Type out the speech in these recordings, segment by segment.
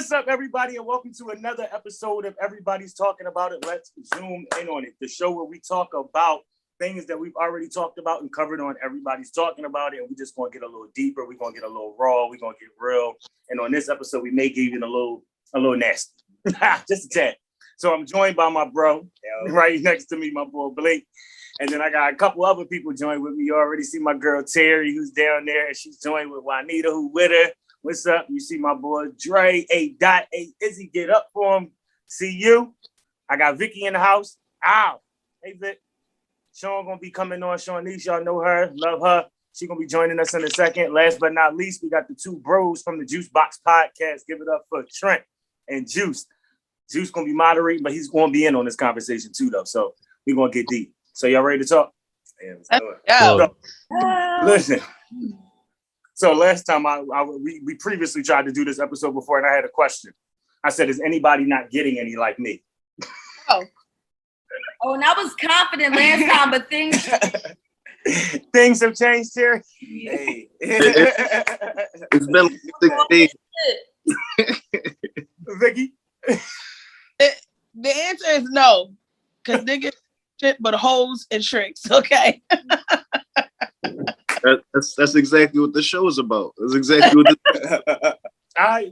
What's up, everybody, and welcome to another episode of Everybody's Talking About It. Let's zoom in on it. The show where we talk about things that we've already talked about and covered on Everybody's Talking About It. And we're just going to get a little deeper. We're going to get a little raw. We're going to get real. And on this episode, we may give you a little nasty. Just a tad. So I'm joined by my bro, right next to me, my boy Blake. And then I got a couple other people joined with me. You already see my girl Terry, who's down there, and she's joined with Juanita, who with her. What's up? You see my boy Dre, A. Izzy, get up for him. See you. I got Vicky in the house. Ow. Hey, Vic. Sean gonna be coming on. Shawnice, y'all know her. Love her. She gonna be joining us in a second. Last but not least, we got the two bros from the Juice Box Podcast. Give it up for Trent and Juice. Juice gonna be moderating, but he's gonna be in on this conversation too, though. So we're gonna get deep. So y'all ready to talk? Yeah. Listen. So last time we previously tried to do this episode before, and I had a question. I said, "Is anybody not getting any like me?" Oh, and I was confident last time, but things have changed here. Hey, it's been 6 days. Vicky, the answer is no, because niggas shit but hoes and shrinks. Okay. That's exactly what the show is about. That's exactly what I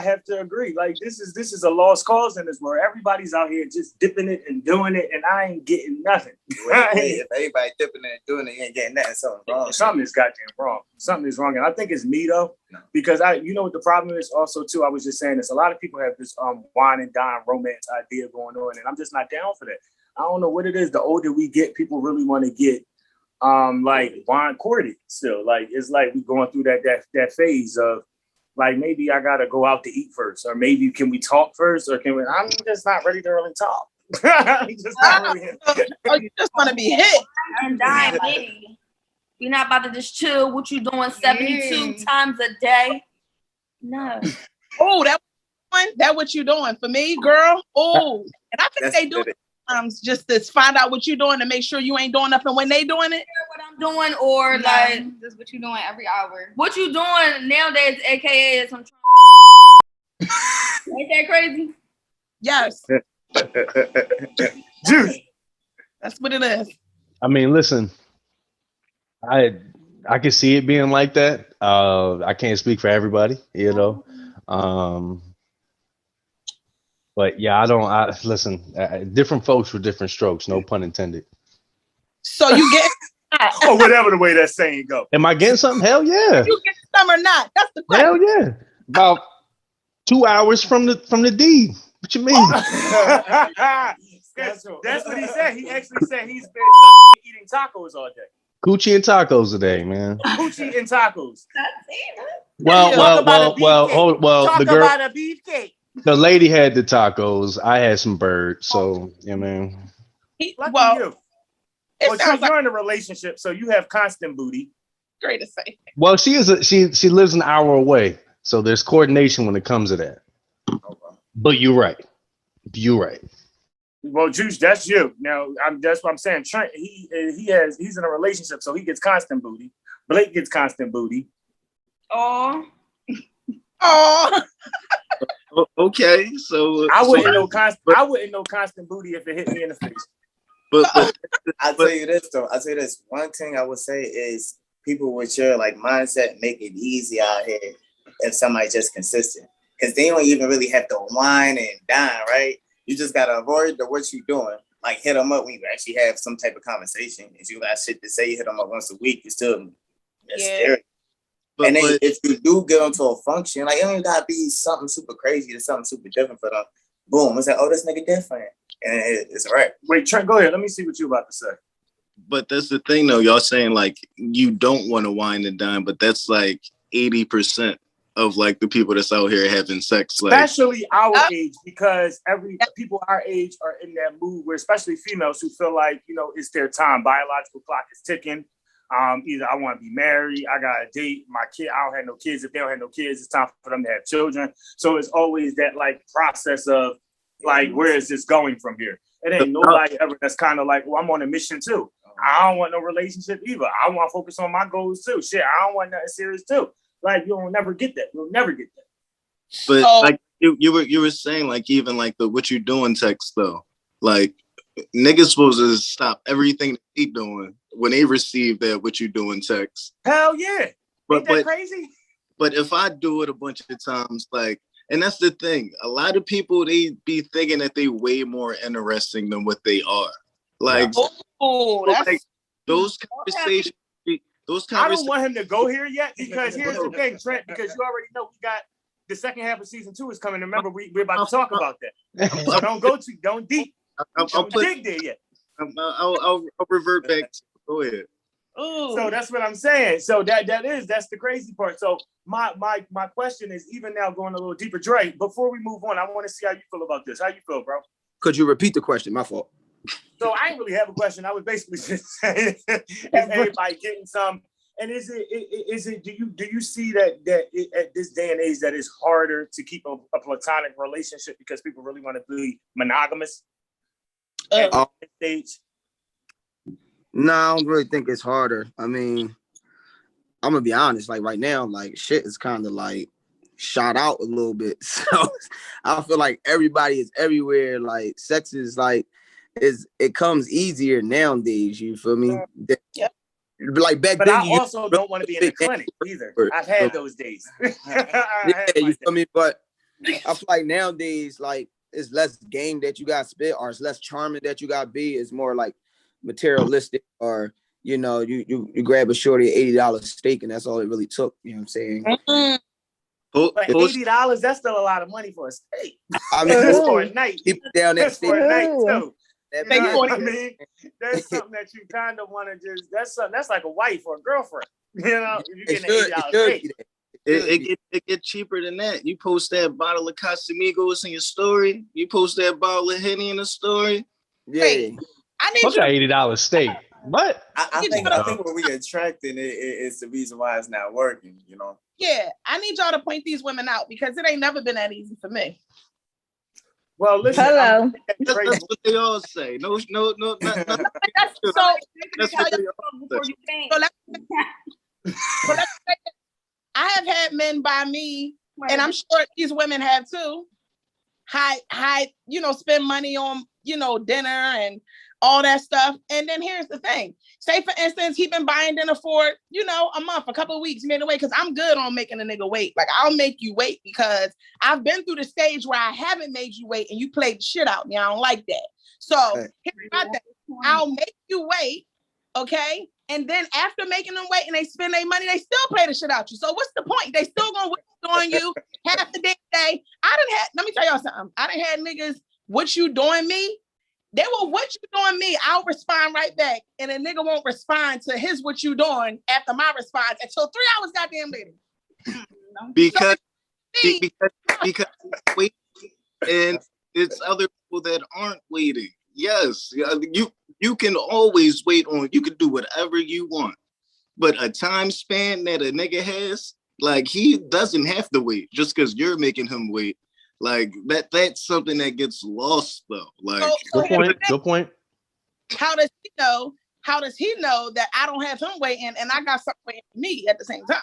have to agree. Like this is a lost cause in this world. Everybody's out here just dipping it and doing it, and I ain't getting nothing. If everybody dipping it and doing it, you ain't getting nothing. Something's wrong. Something is goddamn wrong. Something is wrong, and I think it's me though, because you know what the problem is also too. I was just saying this. A lot of people have this wine and dine romance idea going on, and I'm just not down for that. I don't know what it is. The older we get, people really want to get like wine courted still. Like it's like we going through that phase of like maybe I gotta go out to eat first, or maybe can we talk first, or can we? I'm just not ready to really talk. I'm just not really. Oh, you just want to be hit and die, lady. You're not about to just chill. What you doing 72 times a day? No. Oh, that what you doing for me, girl? Oh, and I think they do it just to find out what you're doing to make sure you ain't doing nothing when they doing it. What I'm doing, or like this what you doing every hour. What you doing nowadays, aka is I'm trying. Ain't that crazy? Yes. Juice. That's what it is. I mean, listen, I can see it being like that. I can't speak for everybody, you know. But yeah, listen, different folks with different strokes, no pun intended. So you get or whatever the way that saying go. Am I getting something? Hell yeah. You get some or not? That's the question. Hell yeah. About 2 hours from the D. What you mean? That's what he said. He actually said he's been eating tacos all day. Coochie and tacos today, man. Coochie and tacos. Well. Talk The girl, about a beefcake. the lady had the tacos. I had some birds. So yeah, man. You. Well, You're in a relationship, so you have constant booty. Great to say. Well, she lives an hour away, so there's coordination when it comes to that. But you're right. Well, Juice, that's you. Now, that's what I'm saying. Trent, he's in a relationship, so he gets constant booty. Blake gets constant booty. Oh. Okay, so I wouldn't know constant booty if it hit me in the face. But I'll tell you this though. One thing I would say is people with your like mindset make it easy out here if somebody's just consistent. Because they don't even really have to whine and dine, right? You just gotta avoid what you're doing. Like hit them up when you actually have some type of conversation. If you got shit to say, you hit them up once a week, you still scary. And then if you do get into a function, like it don't gotta be something super crazy or something super different for them. Boom, it's like, oh, this nigga different. And it's all right. Wait, Trent, go ahead. Let me see what you're about to say. But that's the thing though, y'all saying like you don't want to wine and dine, but that's like 80% of like the people that's out here having sex, like especially our age, because people our age are in that mood where, especially females who feel like, you know, it's their time. Biological clock is ticking. Either I want to be married, I got to date my kid. I don't have no kids. If they don't have no kids, it's time for them to have children. So it's always that like process of like, where is this going from here? It ain't nobody ever that's kind of like, well, I'm on a mission too. I don't want no relationship either. I want to focus on my goals too. Shit, I don't want nothing serious too. Like, you'll never get that. You'll never get that. But So- like you were saying, like even like the what you doing text though, like niggas supposed to stop everything they doing when they receive that what you doing text. Hell yeah. Ain't that But crazy? but if I do it a bunch of times, like, and that's the thing, a lot of people they be thinking that they way more interesting than what they are. Like, Oh, that's like those conversations. I don't want him to go here yet because here's the thing, Trent, because you already know we got the second half of season 2 is coming. Remember, we're about to talk about that. So don't dig there yet. I'll revert back. Go ahead. ooh. So that's what I'm saying. So that's the crazy part. So my question is, even now going a little deeper, Dre, before we move on, I want to see how you feel about this. How you feel, bro? Could you repeat the question? My fault. So I didn't really have a question. I was basically just saying, is everybody getting some? And is it? Do you see that at this day and age that it's harder to keep a platonic relationship because people really want to be monogamous at this stage? No, I don't really think it's harder. I mean, I'm gonna be honest. Like right now, like shit is kind of like shot out a little bit. So I feel like everybody is everywhere. Like sex is like it comes easier nowadays. You feel me? Yeah. Like back But then, I also don't want to be in the clinic either. I've had those days. yeah, you feel me? But I feel like nowadays, like it's less game that you got spit, or it's less charming that you got be. It's more like materialistic, or you know, you grab a shorty $80 steak, and that's all it really took. You know what I'm saying? Mm. But $80, that's still a lot of money for a steak. I mean, That's for a night. people down that That's for a night too. That You know what I $40. mean? That's something that you kind of want to just. That's like a wife or a girlfriend. You know, if you it get should, $80 it should steak. be that. It get cheaper than that. You post that bottle of Casamigos in your story. You post that bottle of Henny in the story. Yeah. Wait. I need What's you that to $80 steak? What? I think what we attracting is the reason why it's not working, you know. Yeah, I need y'all to point these women out because it ain't never been that easy for me. Well, listen. Hello. That's what they all say. No, not That's, so, that's what they all say. so let's say this. I have had men by me, and I'm sure these women have too. High, spend money on, dinner and all that stuff. And then here's the thing. Say, for instance, he been buying dinner for, a month, a couple of weeks, made away, because I'm good on making a nigga wait. Like, I'll make you wait because I've been through the stage where I haven't made you wait and you played the shit out of me. I don't like that. So here's my thing. I'll make you wait, okay? And then after making them wait and they spend their money, they still play the shit out you. So what's the point? They still gonna wait on you half the day. Let me tell y'all something. I done had niggas, what you doing me? They will, what you doing me? I'll respond right back. And a nigga won't respond to his what you doing after my response until 3 hours goddamn later. Because wait, and it's other people that aren't waiting. Yes, you can always wait on. You can do whatever you want, but a time span that a nigga has, like he doesn't have to wait just because you're making him wait. Like that's something that gets lost though. Like Good point. How does he know? How does he know that I don't have him waiting and I got something waiting for me at the same time?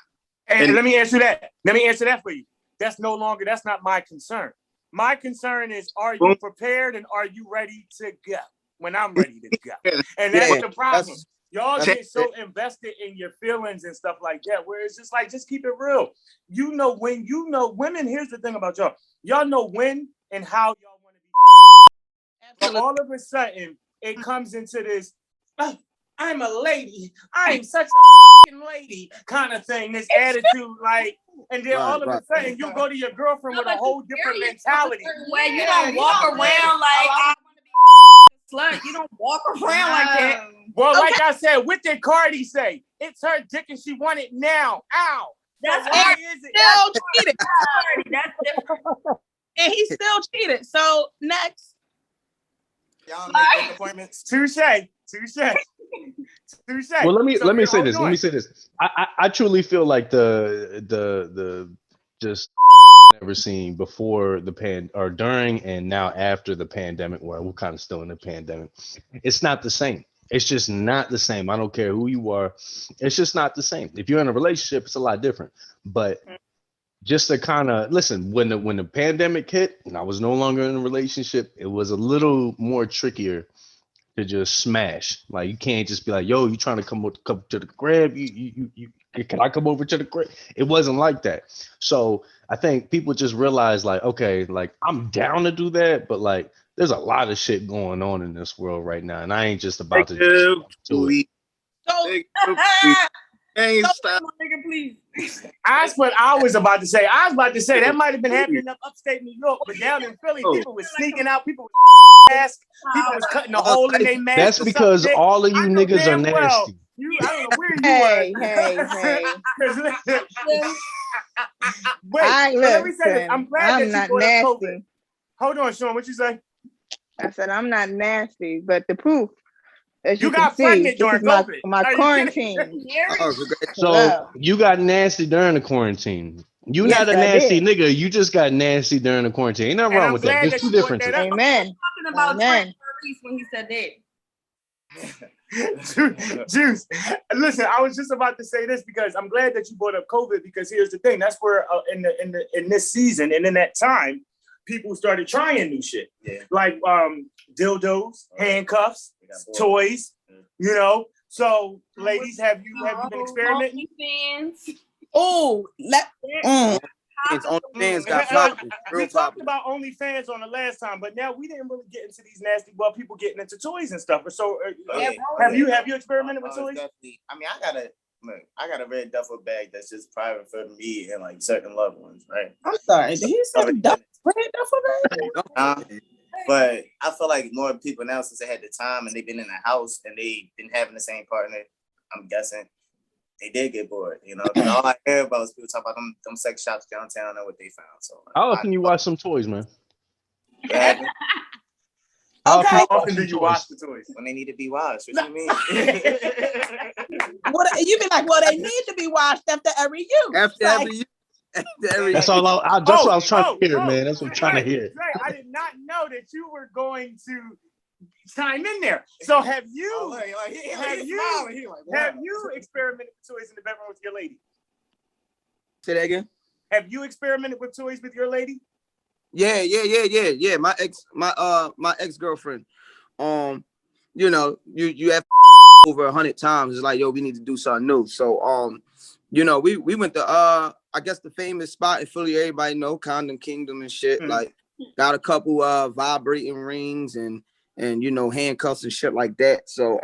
And let me answer that. Let me answer that for you. That's not my concern. My concern is, are you prepared and are you ready to go when I'm ready to go? And that's the problem. Y'all get so invested in your feelings and stuff like that, where it's just like, just keep it real. Women, here's the thing about y'all. Y'all know when and how y'all want to be. But all of a sudden, it comes into this, I'm a lady. I'm such a fucking lady kind of thing, this attitude, like, and then all of a sudden, you go to your girlfriend with a whole different mentality. Where you don't walk around like, I want to be slut. You don't walk around like that. Well, like I said, what did Cardi say? It's her dick and she want it now. Ow. That's why is it? Still cheated. That's different. And he still cheated. So next. Y'all make appointments. Touche. Well, let me say this. I truly feel like the just never seen before the or during and now after the pandemic, where we're kind of still in the pandemic. It's not the same. It's just not the same. I don't care who you are. It's just not the same. If you're in a relationship, it's a lot different. But just to kind of listen, when the pandemic hit and I was no longer in a relationship, it was a little more trickier to just smash. Like you can't just be like, yo, you trying to come to the crib? You can I come over to the crib? It wasn't like that. So I think people just realize like, okay, like I'm down to do that, but like there's a lot of shit going on in this world right now, and I ain't just about to do it. Hey, stop. Nigga, please. That's what I was about to say. I was about to say that might have been happening up upstate New York, but down in Philly, people were sneaking out. People were mask. People was cutting a hole in their mask. That's because all of you niggas are nasty. I don't know where you Hey. Wait, let me say this. I'm glad I'm that not you brought up COVID. nasty. Hold on, Sean. What you say? I said I'm not nasty, but the proof, as You you got can pregnant see, during this is COVID. my Are you quarantine. So you got nasty during the quarantine. You Yes, not a I nasty did. nigga. You just got nasty during the quarantine. Ain't nothing wrong with that. There's two differences. Amen. Talking about Amen. Reese when he said that. Juice. Listen, I was just about to say this because I'm glad that you brought up COVID, because here's the thing. That's where in this season and in that time, people started trying new shit. Yeah. Like handcuffs, toys, you know. So ladies, have you been experimenting? Oh, OnlyFans got popping. We talked about OnlyFans on the last time, but now we didn't really get into these nasty people getting into toys and stuff. So have you experimented with toys? I mean, I got a red duffel bag that's just private for me and like certain loved ones, right? I'm sorry. Did he say red duffel bag? But I feel like more people now, since they had the time and they've been in the house and they've been having the same partner, I'm guessing they did get bored, you know. All I hear about is people talk about them sex shops downtown and what they found. So how often you watch some toys, man? Okay. How often do you watch the toys? When they need to be watched. What you mean? You be like, well, they need to be washed after every use. After every use. That's all. That's what I was trying to hear, man. That's what I'm trying to hear. I did not know that you were going to chime in there. So have you experimented with toys in the bedroom with your lady? Say that again. Have you experimented with toys with your lady? Yeah. My ex-girlfriend. You know, you have over 100 times. It's like, yo, we need to do something new. So you know, we went to I guess the famous spot in Philly, everybody know, Condom Kingdom and shit. Mm-hmm. Like got a couple vibrating rings and you know, handcuffs and shit like that. So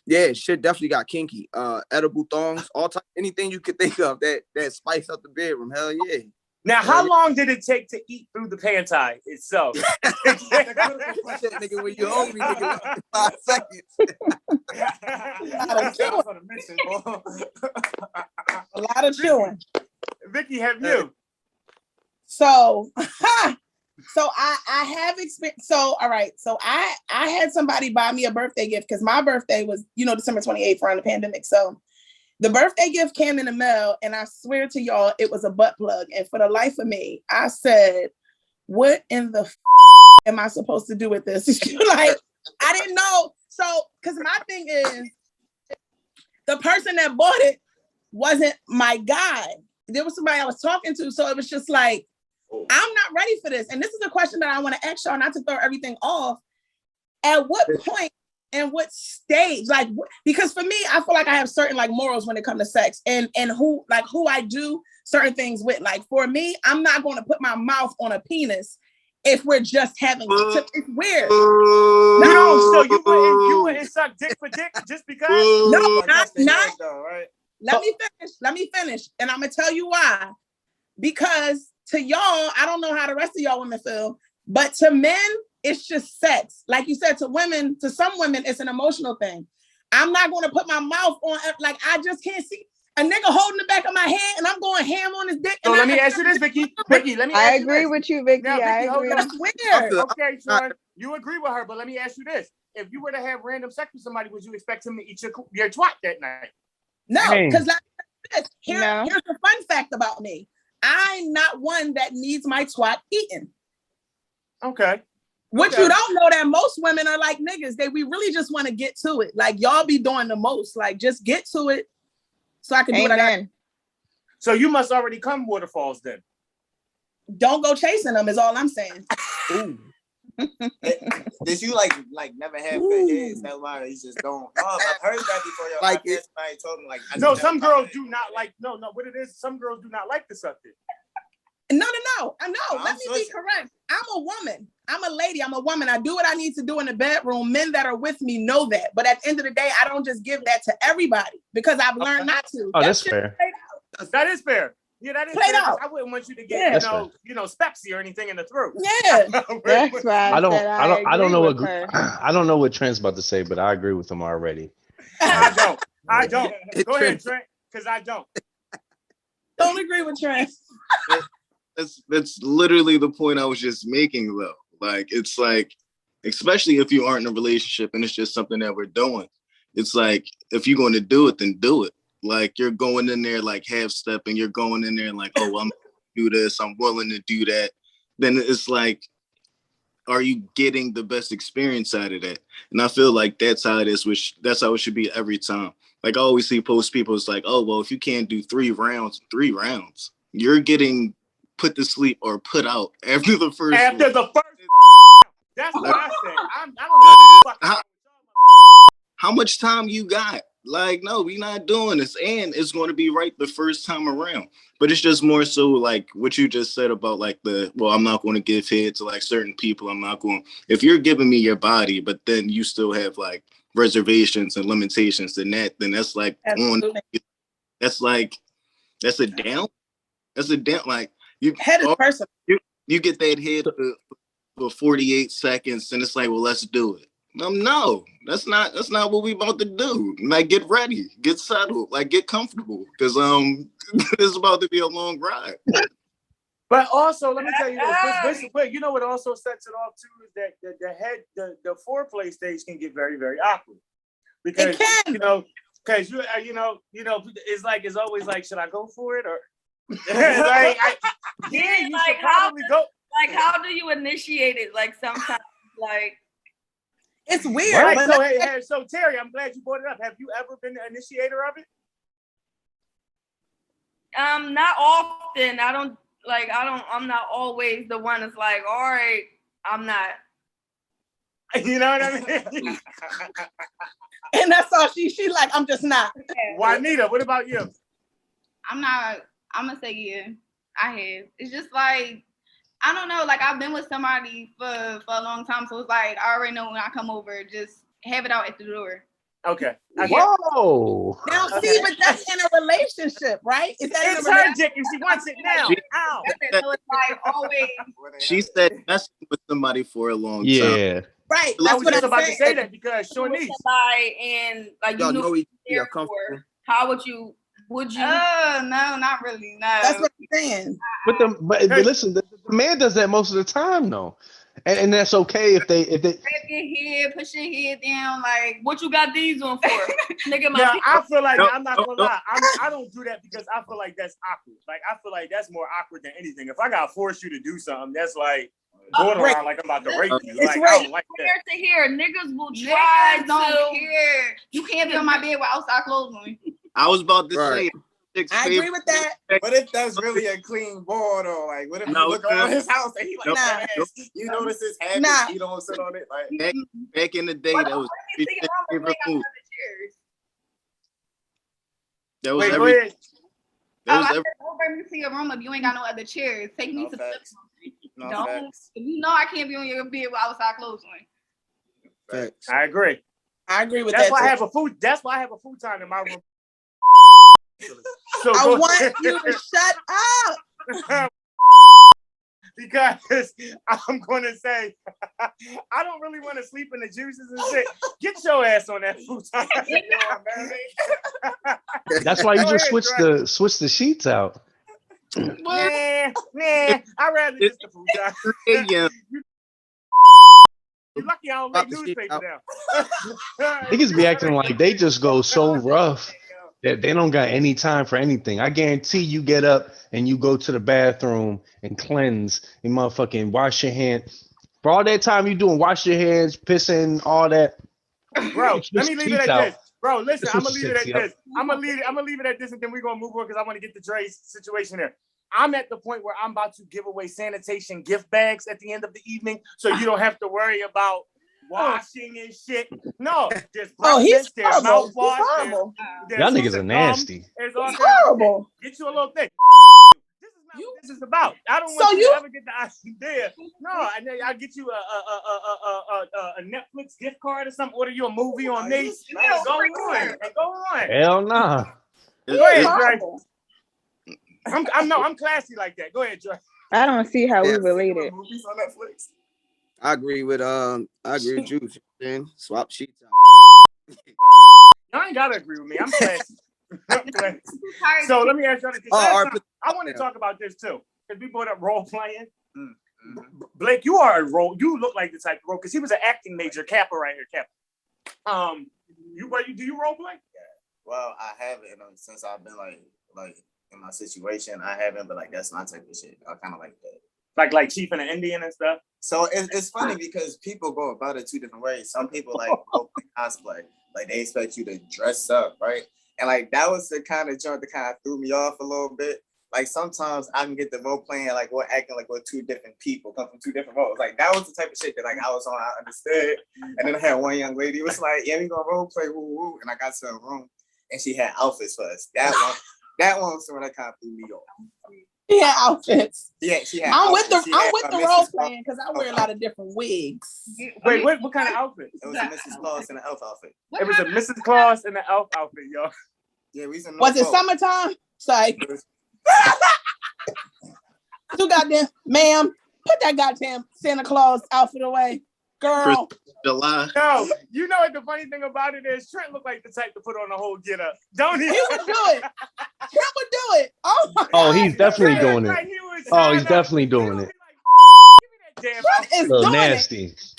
yeah, shit definitely got kinky. Edible thongs, all type, anything you could think of that spice up the bedroom. Hell yeah. Now, how long did it take to eat through the panty itself? Nigga, when you hungry, nigga, 5 seconds. A lot of chewing. Vicky, have you? So I have experience. So all right. So I had somebody buy me a birthday gift because my birthday was, you know, December 28th around the pandemic. So the birthday gift came in the mail, and I swear to y'all, it was a butt plug. And for the life of me, I said, "What in the am I supposed to do with this?" Like, I didn't know. So, because my thing is, the person that bought it wasn't my guy. There was somebody I was talking to, so it was just like, I'm not ready for this. And this is a question that I want to ask y'all, not to throw everything off. At what point and what stage? Like, because for me, I feel like I have certain like morals when it comes to sex and who I do certain things with. Like for me, I'm not going to put my mouth on a penis if we're just having it's weird. No, so you wouldn't suck dick for dick just because? No, not. Though, right? Let me finish. And I'm gonna tell you why. Because to y'all, I don't know how the rest of y'all women feel, but to men, it's just sex. Like you said, to some women, it's an emotional thing. I'm not going to put my mouth on, like, I just can't see a nigga holding the back of my head and I'm going ham on his dick. So let me ask you this, Vicky. Vicky, let me ask you this. I agree with you, Vicky. Now, Vicky, I agree. That's weird. Okay, Sean, you agree with her, but let me ask you this. If you were to have random sex with somebody, would you expect him to eat your twat that night? No, because here's the fun fact about me. I'm not one that needs my twat eaten. Okay. You don't know that most women are like niggas. We really just want to get to it. Like y'all be doing the most. Like just get to it so I can do what I got. So you must already come waterfalls then. don't go chasing them is all I'm saying. Ooh. Did you like never have good heads? That's why you just don't. Oh, I've heard that before. Yo, Like somebody told me like. No, some girls do not like. No, what it is? Some girls do not like the suck dick. No. Let me be correct. I'm a woman. I'm a lady. I'm a woman. I do what I need to do in the bedroom. Men that are with me know that. But at the end of the day, I don't just give that to everybody because I've learned not to. Oh, that's fair. That is fair. Yeah, that is Played fair. out. I wouldn't want you to get, Spepsi or anything in the throat. Yeah. That's why I don't know what her. I don't know what Trent's about to say, but I agree with him already. I don't. Go ahead, Trent, because I don't. Don't agree with Trent. That's literally the point I was just making, though. Like, it's like, especially if you aren't in a relationship and it's just something that we're doing. It's like, if you're going to do it, then do it. Like, you're going in there like half stepping. You're going in there like, oh, I'm do this. I'm willing to do that. Then it's like, are you getting the best experience out of that? And I feel like that's how it is. That's how it should be every time. Like, I always see post people. It's like, oh, well, if you can't do 3 rounds, you're getting put to sleep or put out after the first. After one. the first. That's what I said. I don't know. How much time you got? Like, no, we're not doing this. And it's going to be right the first time around. But it's just more so like what you just said about like I'm not going to give head to like certain people. I'm not going, if you're giving me your body, but then you still have like reservations and limitations, then that's like, that's a down. That's a down. Like you get that head for 48 seconds and it's like, well, let's do it. No, that's not what we about to do. Like, get ready, get settled, like get comfortable, because it's about to be a long ride. But also, let me tell you this. You know what also sets it off too is that the foreplay stage can get very, very awkward because it's like it's always like, should I go for it or you should probably go. Like, how do you initiate it? Like sometimes, like. It's weird. Right, so Terry, I'm glad you brought it up. Have you ever been the initiator of it? Not often. I'm not always the one that's like, all right, I'm not. You know what I mean? And that's all she like, I'm just not. Juanita, what about you? I'm gonna say yeah, I have. It's just like, I don't know, like I've been with somebody for a long time, so it's like I already know when I come over, just have it out at the door. Okay. Whoa. Now see, but that's in a relationship, right? Is that it's her dick and she wants it now. Ow. So it's like always. She said that's with somebody for a long time. Yeah. Right. I was just about to say that because Shawnee's. Somebody and like you know each other comfortable. How would you? No, not really. No. That's what I'm saying. But listen, the man does that most of the time, though, and that's okay if they grab your head, push your head down, like what you got these on for, nigga. Yeah, I feel like I'm not gonna lie. I don't do that because I feel like that's awkward. Like I feel like that's more awkward than anything. If I gotta force you to do something, that's like going around like I'm about to rape you. Like I don't like that. To hear niggas will try to. Don't care. You can't be on my bed with outside clothes on. I was about to say. I agree with that. What if that's really a clean board or like what if you look around his house and he like you notice his habits, he don't sit on it like back in the day that was favorite food. That was every. Don't bring me to your room if you ain't got no other chairs. Take me to the don't. If you know I can't be on your bed with outside clothes on. Facts. I agree with that. That's why I have a futon in my room. So I want you to shut up. Because I'm going to say, I don't really want to sleep in the juices and shit. Get your ass on that futon. That's why you just switch the sheets out. Nah, I'd rather just the futon. You're lucky I don't make newspaper now. Niggas be acting like they just go so rough. They don't got any time for anything. I guarantee you get up and you go to the bathroom and cleanse and motherfucking wash your hands. For all that time you doing, wash your hands, pissing, all that. Bro, let me leave it at this. Bro, listen, I'm gonna leave it at this. I'm gonna leave it at this, and then we're gonna move on because I want to get the Dre situation here. I'm at the point where I'm about to give away sanitation gift bags at the end of the evening, so you don't have to worry about washing and shit. No, there's breakfast, there's mouthwash, there's y'all niggas are nasty. There's all He's kinds horrible. of shit. Get you a little thing. This is not what this is about. I don't want you to ever get the idea. No, I'll get you a Netflix gift card or something. Order you a movie on me. Go on. Hell nah. Go ahead, Dre. I'm classy like that. Go ahead, Dre. I don't see how we related. Movies on Netflix. I agree with you. Then swap sheets out. Y'all ain't gotta agree with me. I'm classy. So let me ask y'all this. I want to talk about this too, because we brought up role playing. Blake, you are a role. You look like the type of role, because he was an acting major. Kappa right here, Kappa. Do you role play? Yeah. Well, I haven't since I've been like in my situation. I haven't, but like that's my type of shit. I kind of like that. Like Chief and an Indian and stuff. So it's funny because people go about it two different ways. Some people like role play cosplay, like they expect you to dress up, right? And like that was the kind of joint that kind of threw me off a little bit. Like sometimes I can get the role playing like we're acting like we're two different people, come from two different roles. Like that was the type of shit that like I was on, I understood. And then I had one young lady who was like, "Yeah, we gonna role play, woo woo." And I got to a room and she had outfits for us. That one was the one that kind of threw me off. She had outfits. Yeah, she had. I'm outfits. with the role playing because I wear a lot of different wigs. Wait, what kind of outfit? It was a Mrs. Claus and an elf outfit. It was a Mrs. Claus and an elf outfit, yo. Yeah, we was in. Was it summertime? Sorry. You goddamn, ma'am, put that goddamn Santa Claus outfit away, girl. July. No, you know what the funny thing about it is? Trent looked like the type to put on a whole get up. Don't he? He would do it. Trent would do it. Oh my Oh, God. he's definitely doing it. Like He's definitely doing it. Damn, Trent is Little doing nasty. it.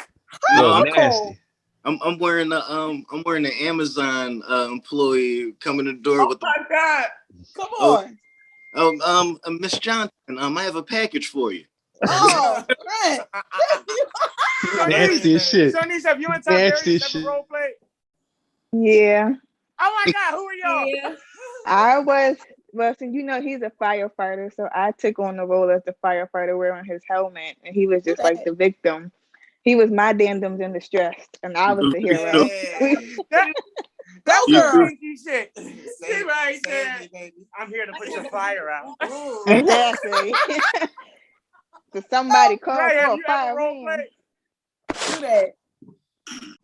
Little nasty. I'm wearing the Amazon employee coming to the door with the. Oh my God! Come on. Miss Johnson, I have a package for you. Oh, Trent. Nasty as shit. Shanice, have you and Tom Nasty Berry shit. ever role played? Yeah. Oh my God, who are y'all? Yeah. I was, well, so he's a firefighter, so I took on the role as the firefighter wearing his helmet, and he was just like the victim. He was my dandoms in distress, and I was the hero. Go girl. Shit. See right there. I'm here to put your fire out. Exactly. So somebody called Ray, for have a you fire ever role ring. played? Do that.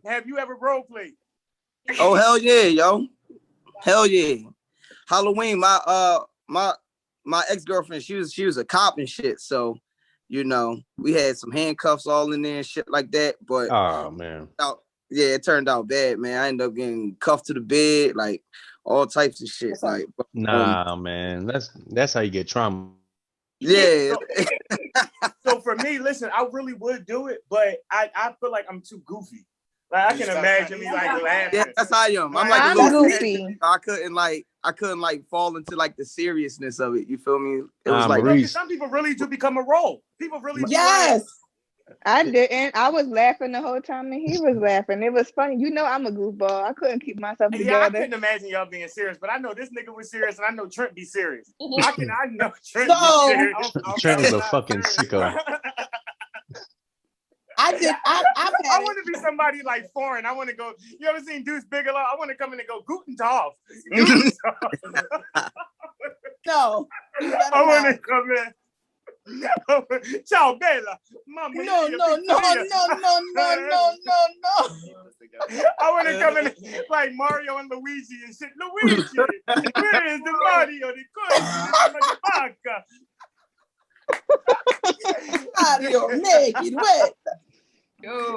Have you ever role played? Oh hell yeah, yo. Hell yeah. Halloween, my ex-girlfriend, she was a cop and shit. So, we had some handcuffs all in there and shit like that. But Oh man. it turned out bad, man. I ended up getting cuffed to the bed, like all types of shit. Like Nah, man. That's how you get trauma. yeah. So for me, listen, I really would do it, but I feel like I'm too goofy. Like I can imagine me like laughing. Yeah, that's how I am. I'm like I'm a little goofy. I couldn't fall into like the seriousness of it. You feel me? It was like Maurice. Some people really do become a role. People really do. Yes. I didn't. I was laughing the whole time, and he was laughing. It was funny. I'm a goofball. I couldn't keep myself Yeah, I together. couldn't imagine y'all being serious, but I know this nigga was serious, and I know Trent be serious. I know Trent So- be serious. Trent is a fucking sicko. I've had I it. want to be somebody like foreign. I want to go. You ever seen Deuce Bigelow? I want to come in and go Guten Tag. No. I want to come in. Ciao, Bella. Mamma No. mia, I want to come in like Mario and Luigi and shit. Luigi, where is the Mario? The Vaca. Mario naked, wet.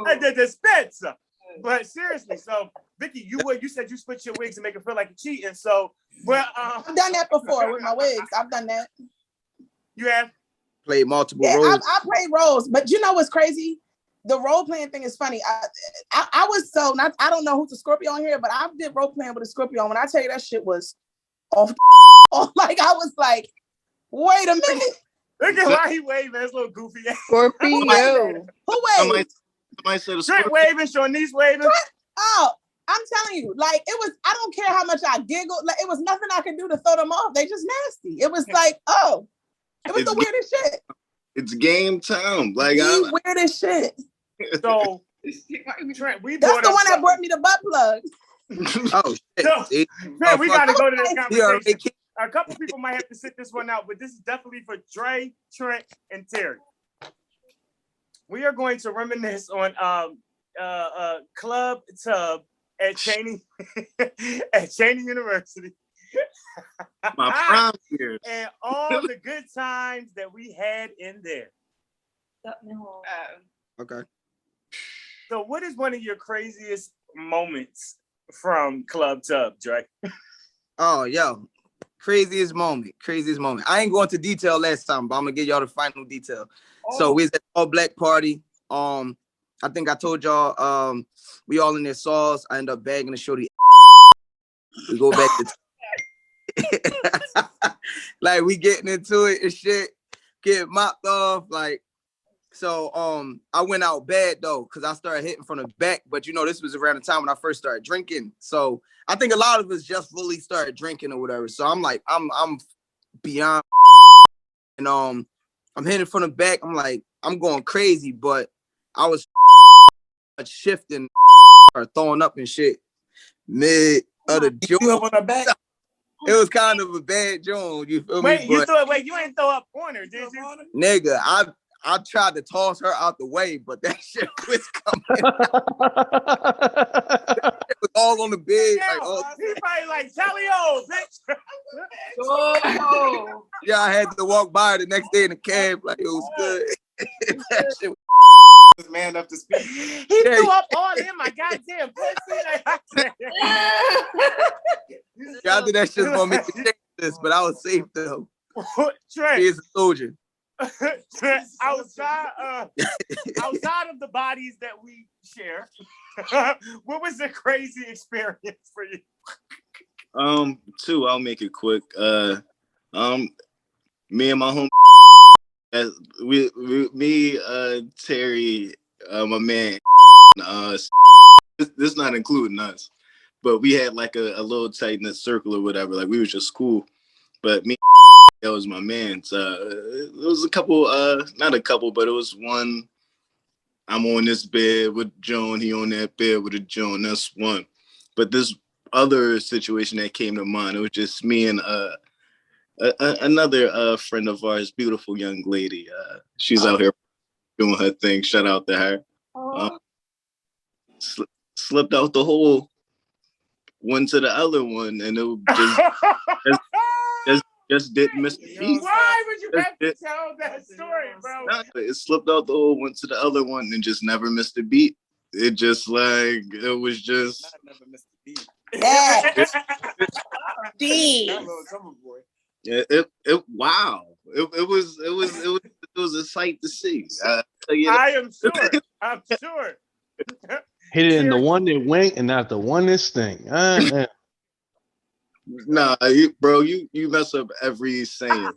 I did the Spencer. But seriously, so Vicky, you said you split your wigs and make it feel like you're cheating. So, I've done that before with my wigs. I've done that. You have played multiple Yeah, roles. I played roles, but you know what's crazy? The role playing thing is funny. I was I don't know who's a Scorpio on here, but I did role playing with a Scorpio. When I tell you that shit was off, like I was like, wait a minute. Look at why he waving his little goofy ass. Scorpio. Who waved? Somebody said a Trent waving, Shawnice waving. Oh, I'm telling you, like it was. I don't care how much I giggled. Like it was nothing I could do to throw them off. They just nasty. It was like, oh, It was the weirdest shit. It's game time. Like the weirdest shit. So Trent, that's the one that brought me the butt plug. Oh shit. So, Trent, we gotta go to this conversation. A couple people might have to sit this one out, but this is definitely for Dre, Trent, and Terry. We are going to reminisce on Club Tub at Cheney University. My prime years. And all the good times that we had in there. Okay. So what is one of your craziest moments from Club Tub, Dre? Oh, yo. Craziest moment. I ain't going to detail last time, but I'm gonna give y'all the final detail. Oh. So we was at an all-black party. I think I told y'all we all in their sauce. I end up bagging the shorty. We go back to like we getting into it and shit, get mopped off, like. So I went out bad though, because I started hitting from the back. But you know, this was around the time when I first started drinking. So I think a lot of us just fully started drinking or whatever. So I'm like, I'm beyond, and I'm hitting from the back. I'm like, I'm going crazy, but I was shifting or throwing up and shit mid of the joint. On the back. It was kind of a bad joint. You feel me? You ain't throw up on her, did you? Nigga, I tried to toss her out the way, but that shit was coming. It was all on the bed. Yeah, he probably like, Tally-o, bitch. Oh. Yeah, I had to walk by the next day in the cab, like it was good. That shit was man up to speed. He threw up all in my goddamn pussy. Yeah, I think that shit's gonna make me change this, but I was safe though. Trent. He is a soldier. outside of the bodies that we share, what was the crazy experience for you? I'll make it quick. Me and my home, Terry, my man, this is not including us, but we had like a little tight knit circle or whatever. Like we was just cool, but me. That was my man. It was a couple, not a couple, but it was one. I'm on this bed with Joan. He on that bed with a Joan. That's one. But this other situation that came to mind, it was just me and another friend of ours, beautiful young lady. She's out here doing her thing. Shout out to her. Slipped out the hole, one to the other one, and it just didn't miss the beat. Why would you have to tell that story, bro? It slipped out the hole, went to the other one, and just never missed a beat. It just like, it was just. I never missed a beat. Yeah. Wow. It was a sight to see. I'm sure. Hit it in the one that went and not the one that sting. Nah, bro, you mess up every saying.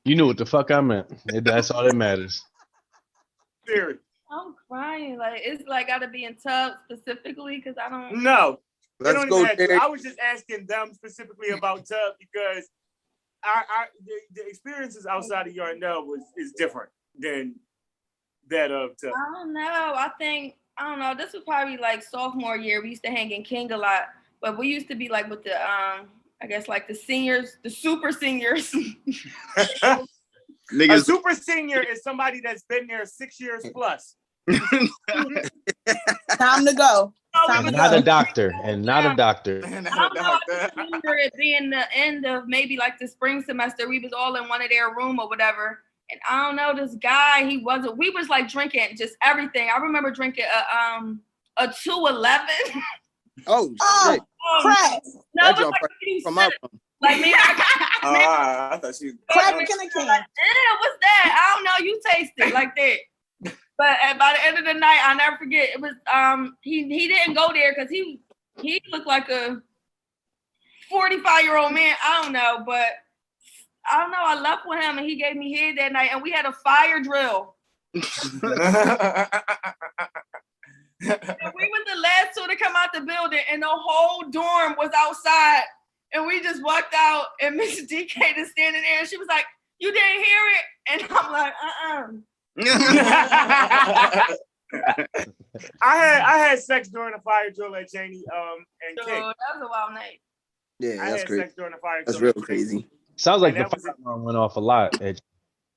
You knew what the fuck I meant. That's all that matters. Theory. I'm crying. Like, it's like gotta be in tub specifically because I don't. No. Let's go, Terry. I was just asking them specifically about tub because the experiences outside of Yarnell is different than that of tub. I don't know. I don't know. This was probably like sophomore year. We used to hang in King a lot, but we used to be like with the I guess like the seniors, the super seniors. A super senior is somebody that's been there 6 years plus. Time to go. Not a doctor, and not a doctor. I don't know. I remember it being the end of maybe like the spring semester. We was all in one of their room or whatever. And I don't know, this guy, we was like drinking just everything. I remember drinking a 211. Oh, shit. Crack. No, it was like from my room. Like me, I thought she crack in a can. Yeah, what's that? I don't know. You taste it like that. But by the end of the night, I'll never forget. It was he didn't go there because he looked like a 45-year-old man. I don't know, but I don't know. I left with him and he gave me head that night, and we had a fire drill. And we were the last two to come out the building, and the whole dorm was outside. And we just walked out, and Miss DK is standing there, and she was like, "You didn't hear it?" And I'm like, I had sex during a fire drill at Janie and So King. that was a wild night. Yeah, I that's had crazy. sex during a fire That's drill. real crazy. Sounds like And the that was fire alarm went off a lot. It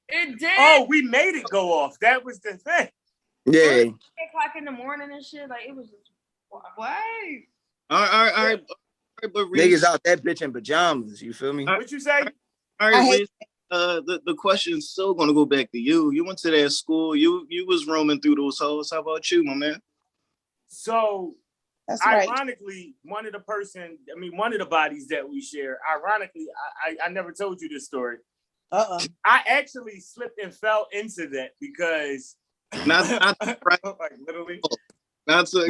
did. Oh, we made it go off. That was the thing. Yeah. 8 o'clock in the morning and shit. Like, it was just what? All right. But Reese, Niggas out that bitch in pajamas. You feel me? What you say? all right, Reese, the question's still gonna go back to you. You went to that school. You was roaming through those halls. How about you, my man? So, That's right. ironically, one of the bodies that we share, ironically, I never told you this story. I actually slipped and fell into that because Not like literally. not so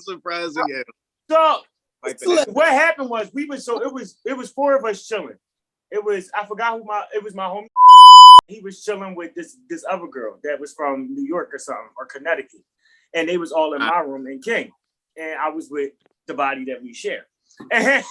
surprising. Yeah. So Like what happened was it was four of us chilling. It was my homie. He was chilling with this other girl that was from New York or something, or Connecticut, and they was all in my room in King, and I was with the body that we share, and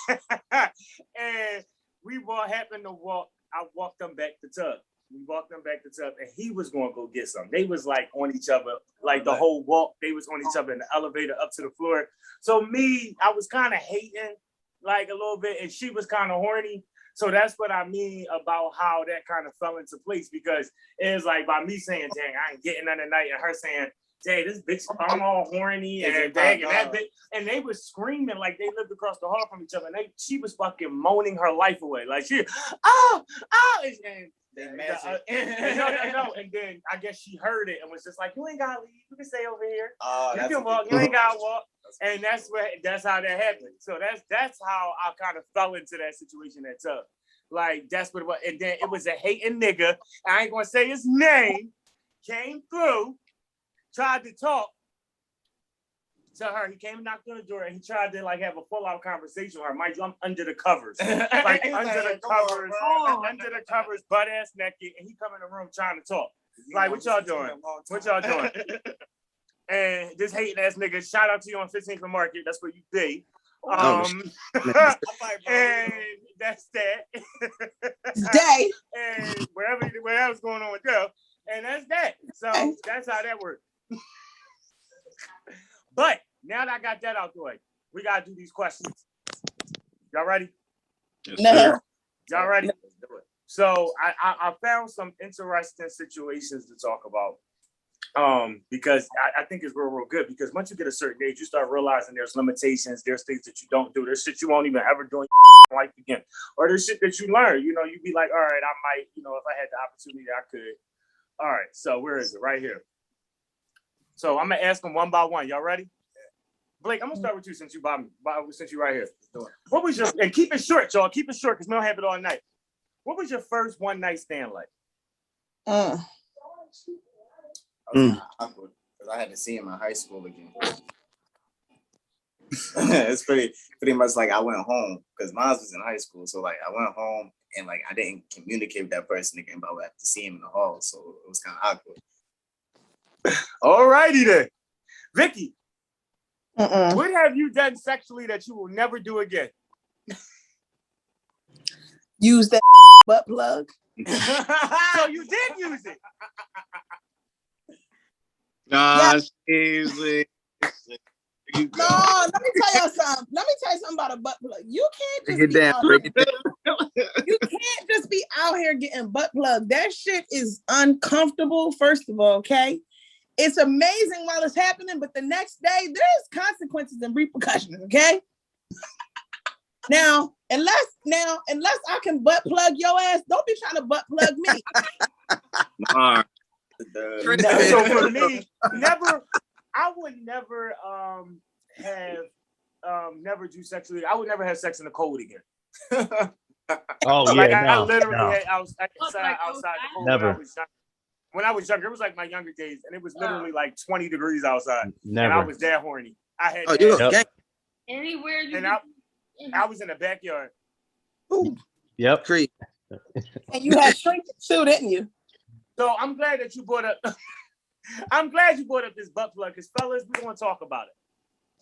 we all happened to walk. I walked them back to tub. We walked them back to tub, and he was going to go get some. They was like on each other, like the whole walk. They was on each other in the elevator up to the floor. So I was kind of hating like a little bit, and she was kind of horny. So that's what I mean about how that kind of fell into place, because it was like by me saying, "Dang, I ain't getting none tonight," and her saying, "Dang, this bitch, I'm all horny," and dang, and that bitch, and they was screaming like they lived across the hall from each other. And she was fucking moaning her life away, like she, and then I guess she heard it and was just like, "You ain't gotta leave. You can stay over here. You can walk. You ain't gotta walk." And that's how that happened. So that's how I kind of fell into that situation at Tub. Like that's what it was. And then it was a hating nigga. I ain't gonna say his name. Came through, tried to talk to her. He came and knocked on the door, and he tried to like have a full-out conversation with her. Mind you, I'm under the covers, like under the covers, butt ass naked, and he come in the room trying to talk. Like, what y'all doing? What y'all doing? And this hating ass nigga, shout out to you on 15th and Market. That's where you be. And that's that. Day. And whatever's going on with them. And that's that. So that's how that works. But now that I got that out the way, we gotta do these questions. Y'all ready? No. Y'all ready? Let's do it. So I found some interesting situations to talk about. Because I think it's real good, because once you get a certain age, you start realizing there's limitations, there's things that you don't do, there's shit you won't even ever do in your life again, or there's shit that you learn, you be like, all right, I might, if I had the opportunity, I could. All right, so where is it? Right here. So I'm gonna ask them one by one. Y'all ready? Blake, I'm gonna start with you since you since you right here. What was your, and keep it short, y'all, keep it short, because we don't have it all night. What was your first one night stand like? Awkward, because I had to see him in high school again. It's pretty much like I went home, because mine was in high school. So like I went home and like I didn't communicate with that person again, but I would have to see him in the hall. So it was kind of awkward. All righty then. Vicky, what have you done sexually that you will never do again? Use that butt plug. So you did use it. Nah, easy. No, let me tell you something. Let me tell you something about a butt plug. You can't just be out here getting butt plugged. That shit is uncomfortable, first of all, okay? It's amazing while it's happening, but the next day there's consequences and repercussions, okay? Now, unless I can butt plug your ass, don't be trying to butt plug me. So for me, I would never never do sexually. I would never have sex in the cold again. Oh like yeah, I literally had outside the cold. Never. When I was younger, it was like my younger days, and it was literally like 20 degrees outside. Never. And I was that horny. I had anywhere you. And I was in the backyard. Ooh. Yep. Creep. And you had shrinkage too, didn't you? So I'm glad that you brought up. I'm glad you brought up this butt plug, because fellas, we want to talk about it.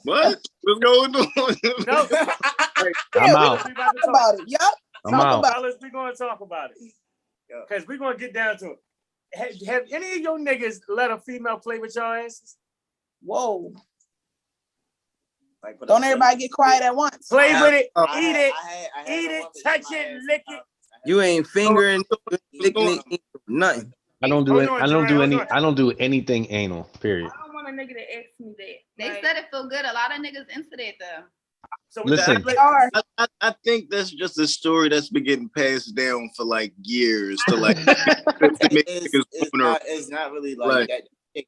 What? What's going on? No. I'm out. We about to Talk about it. Yup. I'm out. Fellas, we're going to talk about it. Because we're going to get down to it. Have any of your niggas let a female play with your asses? Whoa. Like, don't everybody get quiet at once. Play with it, eat it, touch it, lick it. You ain't fingering, licking it, nothing. I don't do anything anal. Period. I don't want a nigga to ask me that. They said it feel good. A lot of niggas into that though. So listen, I think that's just a story that's been getting passed down for like years to like. It's not really like that. That shit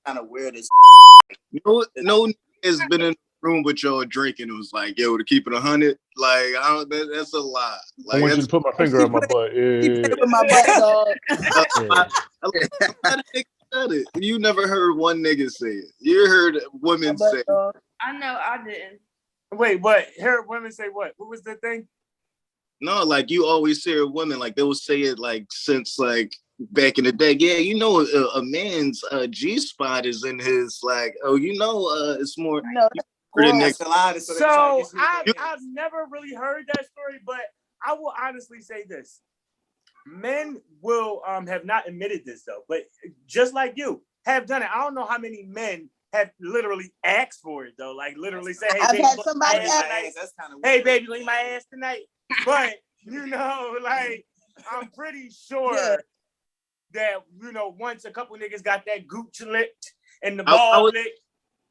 kind of weird as. No has been in the room with y'all drinking. It was like, yo, to keep it 100, like that's a lot. Like, I want you to put my finger on my butt. My butt, dog. You never heard one nigga say it. You heard women say it. I know I didn't. Wait, what? Heard women say what? What was the thing? No, like you always hear women like they will say it like since like back in the day. Yeah, you know, a man's G spot is in his like. Oh, you know, it's more. No, so I've never really heard that story, but I will honestly say this: men will have not admitted this though, but just like you have done it. I don't know how many men have literally asked for it though, like literally say, "Hey, baby, had somebody hey, baby, leave my ass tonight." But you know, like I'm pretty sure that you know once a couple niggas got that gooch licked and the ball licked.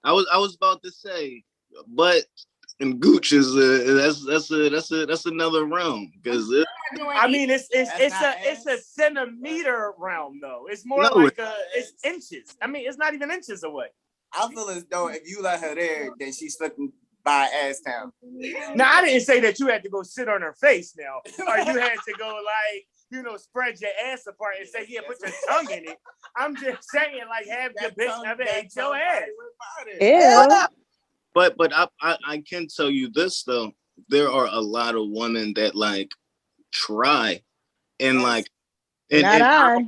I was about to say, but and gooch is that's another realm because I mean it's a centimeter realm though. It's more it's inches. I mean it's not even inches away. I feel as though if you let her there, then she's slipping by ass town. Now I didn't say that you had to go sit on her face now, or you had to go like you know spread your ass apart and say yeah, put your tongue in it. I'm just saying like have your bitch ever ate your ass. Yeah. But I can tell you this though, there are a lot of women that like try and like and I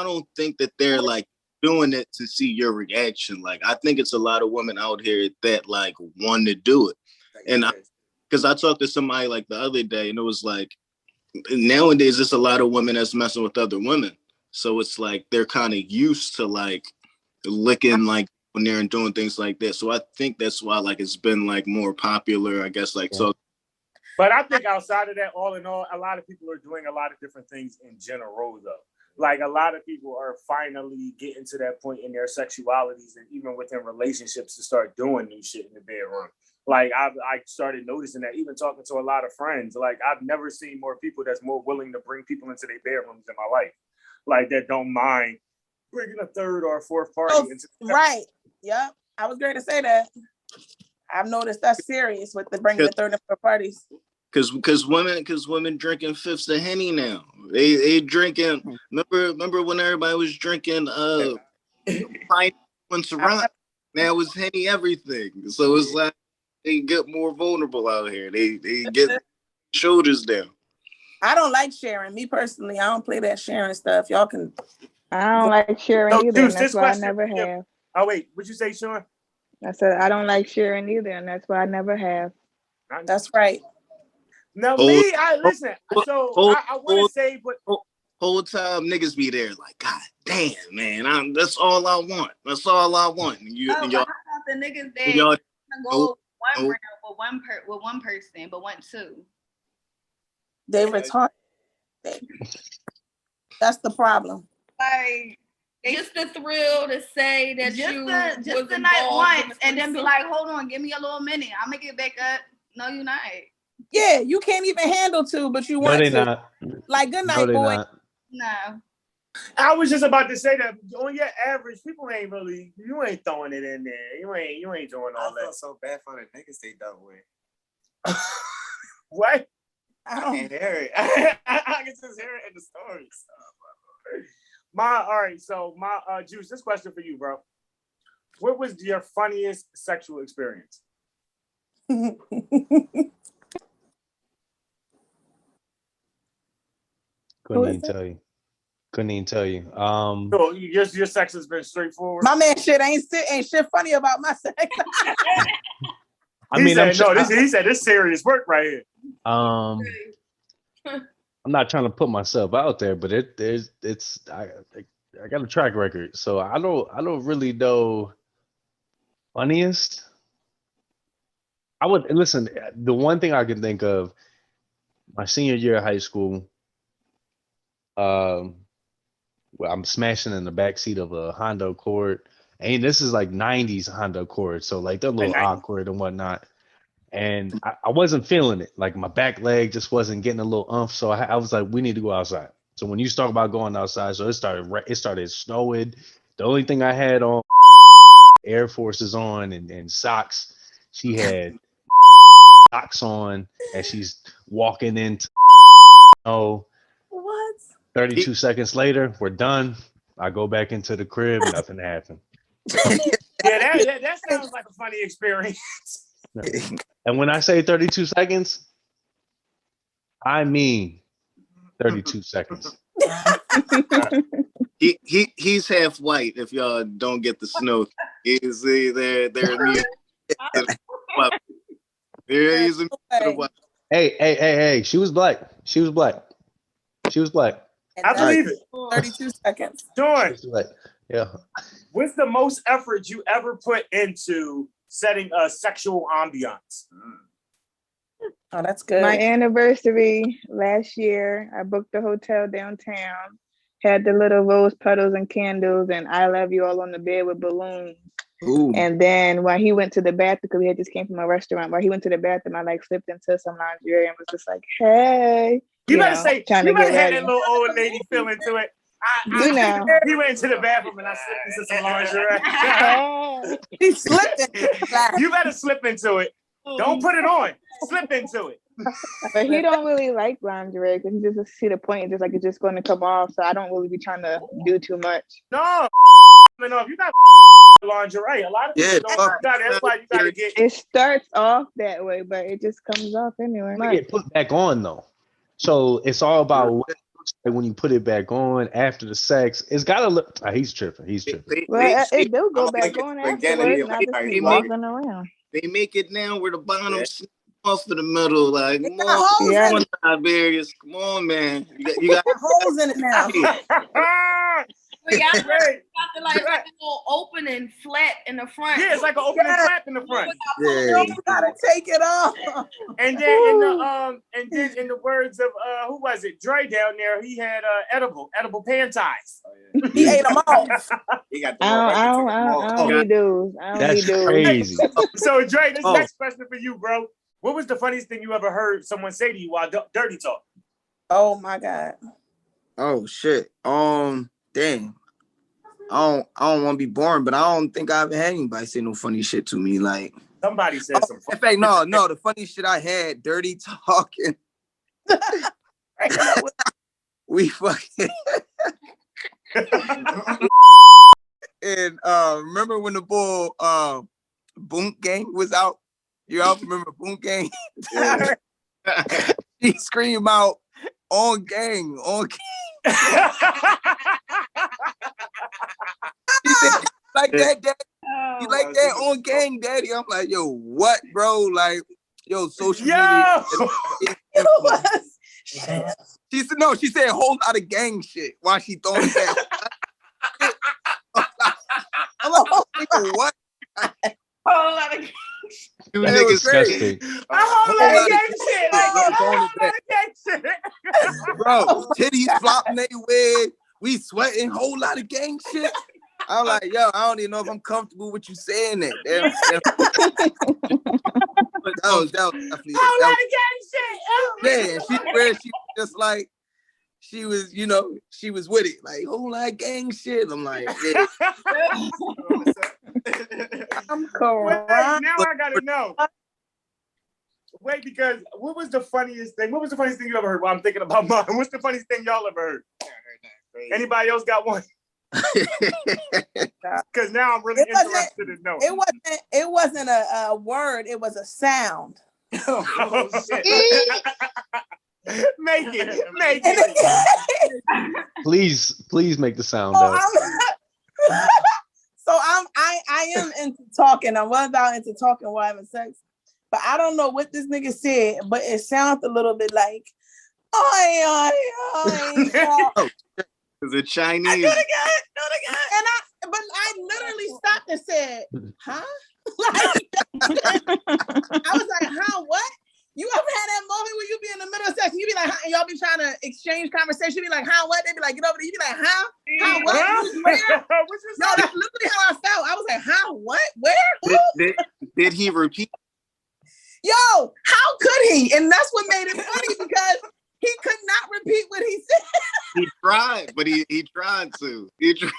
don't think that they're like doing it to see your reaction. Like I think it's a lot of women out here that like want to do it. And because I talked to somebody like the other day and it was like nowadays there's a lot of women that's messing with other women. So it's like they're kind of used to like licking like when they're doing things like that. So I think that's why like it's been like more popular, I guess, like so. But I think outside of that, all in all, a lot of people are doing a lot of different things in general though. Like a lot of people are finally getting to that point in their sexualities and even within relationships to start doing new shit in the bedroom. Like I started noticing that even talking to a lot of friends, like I've never seen more people that's more willing to bring people into their bedrooms in my life. Like that don't mind bringing a third or a fourth party into the right. Yep. I was going to say that. I've noticed that's serious with the bringing the third and fourth parties. Because women drinking fifths of Henny now. They drinking. Remember when everybody was drinking pint and Ciroc? Now it's Henny everything. So it's like they get more vulnerable out here. They get shoulders down. I don't like sharing. Me personally, I don't play that sharing stuff. Y'all can. I don't like sharing either. And that's why I never have. Oh wait, what'd you say, Sean? I said I don't like sharing either, and that's why I never have. That's right. Now I listen. So I want to say, but whole time niggas be there like, God damn, man, that's all I want. That's all I want. And y'all, how about the niggas that go one round with one person, but want two? They retarded. That's the problem. Like. Just the thrill to say that just the night once and then be like, hold on, give me a little minute. I'll make it back up. No, you're not. Yeah, you can't even handle two, but you want to. Not. Like, good night, boy. Not. No. I was just about to say that on your average, people ain't really, you ain't throwing it in there. You ain't doing all that. I feel so bad for the niggas they done with. What? I can't hear it. I can just hear it in the stories. All right, so Juice, this question for you, bro. What was your funniest sexual experience? Couldn't even tell you. Couldn't even tell you. So your sex has been straightforward. My man shit ain't shit funny about my sex. I mean, he said this serious work right here. I'm not trying to put myself out there, but I got a track record, so I don't really know funniest. I would listen. The one thing I can think of, my senior year of high school, well, I'm smashing in the backseat of a Honda Accord. And this is like 90s Honda Accord. So like they're a little awkward and whatnot. And I wasn't feeling it. Like my back leg just wasn't getting a little umph. So I was like, we need to go outside. So when you talk about going outside, so it started snowing. The only thing I had on Air Forces on and socks. She had socks on as she's walking into snow. What? 32 seconds later, we're done. I go back into the crib, nothing happened. Yeah, that sounds like a funny experience. And when I say 32 seconds, I mean 32 seconds. He's half white. If y'all don't get the snow, he's they're immune. He's immune. Hey! She was black. I believe it. 32 seconds. Sean, yeah. What's the most effort you ever put into setting a sexual ambiance? Oh, that's good. My anniversary last year, I booked a hotel downtown, had the little rose petals and candles, and I love you all on the bed with balloons. Ooh. And then when he went to the bathroom, because we had just came from a restaurant, while he went to the bathroom, I like slipped into some lingerie and was just like, hey. You better have ready. that little old lady feeling to it. He went into the bathroom and I slipped into some lingerie. He slipped. You better slip into it. Don't put it on. Slip into it. But he don't really like lingerie because he just see the point. Just like it's just going to come off. So I don't really be trying to do too much. No, if you got lingerie, a lot of people don't. That's why you gotta get. It starts off that way, but it just comes off anyway. It get put back on though, so it's all about what it looks like when you put it back on after the sex. It's gotta look. He's tripping. Well, it do go back on afterwards. Not just keep walking around. They make it now where the bottom off of the middle, like come on, Tiberius, come on, man. You got holes in it now. We got to like a little opening flat in the front. Yeah, it's like an opening flap in the front. You gotta take it off. And then in the words of who was it? Dre down there, he had edible pan ties. He ate them all. He got I don't need those. That's crazy. So Dre, this next question for you, bro. What was the funniest thing you ever heard someone say to you while dirty talk? Oh my God. Oh shit. Dang. I don't want to be boring, but I don't think I ever had anybody say no funny shit to me. Like somebody said some. In fact, no. The funny shit I had, dirty talking. We fucking. And remember when the bull Boom Gang was out? You all remember Boom Gang? He screamed out on gang. He said, like that, Daddy? You like that on gang, Daddy? I'm like, yo, what, bro? Like, yo, social media. She said, no, she said a whole lot of gang shit while she throwing that. I'm like, what? A whole lot of gang shit. You niggas disgusting. A whole lot of gang shit. Bro, titties flopping everywhere. We sweating, whole lot of gang shit. I'm like, yo, I don't even know if I'm comfortable with you saying that. That was definitely Whole lot of gang shit. Yeah, she was just like, she was, she was with it. Like, whole lot of gang shit. I'm like, yeah. I'm correct. Now I gotta know. Wait, because what was the funniest thing? What was the funniest thing you ever heard? Well, I'm thinking about mine. What's the funniest thing y'all ever heard? Anybody else got one? Because now I'm really interested in knowing. It wasn't a word. It was a sound. Oh shit! Make it. Please Please make the sound So up. I am into talking. I was out into talking while having sex. But I don't know what this nigga said, but it sounds a little bit like, oi. Is it Chinese? I do it again. But I literally stopped and said, huh? Like, I was like, huh, what? You ever had that moment where you be in the middle of sex and you be like, huh? And y'all be trying to exchange conversation, you be like, huh, what? They be like, get over there. You be like, huh? Huh, what? Where? No, that's literally how I felt. I was like, huh, what? Where? Did he repeat? Yo, how could he? And that's what made it funny because he could not repeat what he said. He tried, but he tried to. He tried.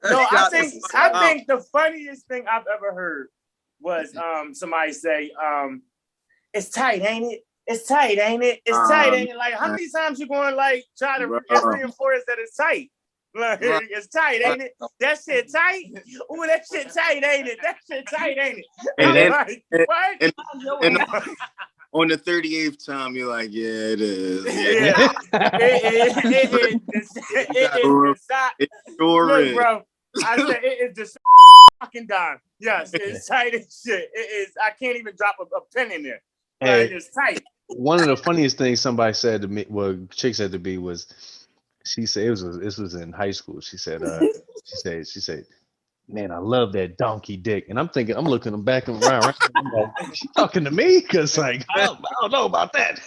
No, I think the funniest thing I've ever heard was somebody say, it's tight, ain't it? It's tight, ain't it? It's tight, ain't it? Like, how many times you going to like try to reinforce that it's tight? Like, it's tight, ain't it? That shit tight? Ooh, that shit tight, ain't it? That shit tight, ain't it? And then, like, what? And on the 38th time, you're like, yeah, it is. Yeah. It sure is. Bro, I said it is just fucking dime. Yes, it's tight as shit. It is. I can't even drop a pen in there. Hey, it's tight. One of the funniest things somebody said to me, well, chick said to me was, she said this was in high school. She said, man, I love that donkey dick. And I'm looking back and around. I'm like, she talking to me? Because like, I don't know about that.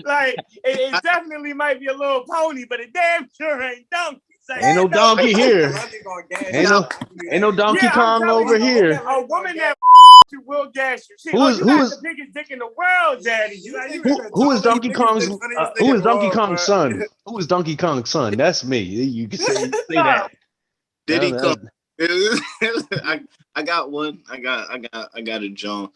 Like, it definitely might be a little pony, but it damn sure ain't donkey. Like, ain't no donkey here. Ain't no Donkey Kong over here. A woman that you will gas you. Who is the biggest dick in the world, Daddy? Who is Donkey Kong's? Who is Donkey Kong's son? Who is Donkey Kong's son? That's me. You can say that. Did he come? I got one. I got a John.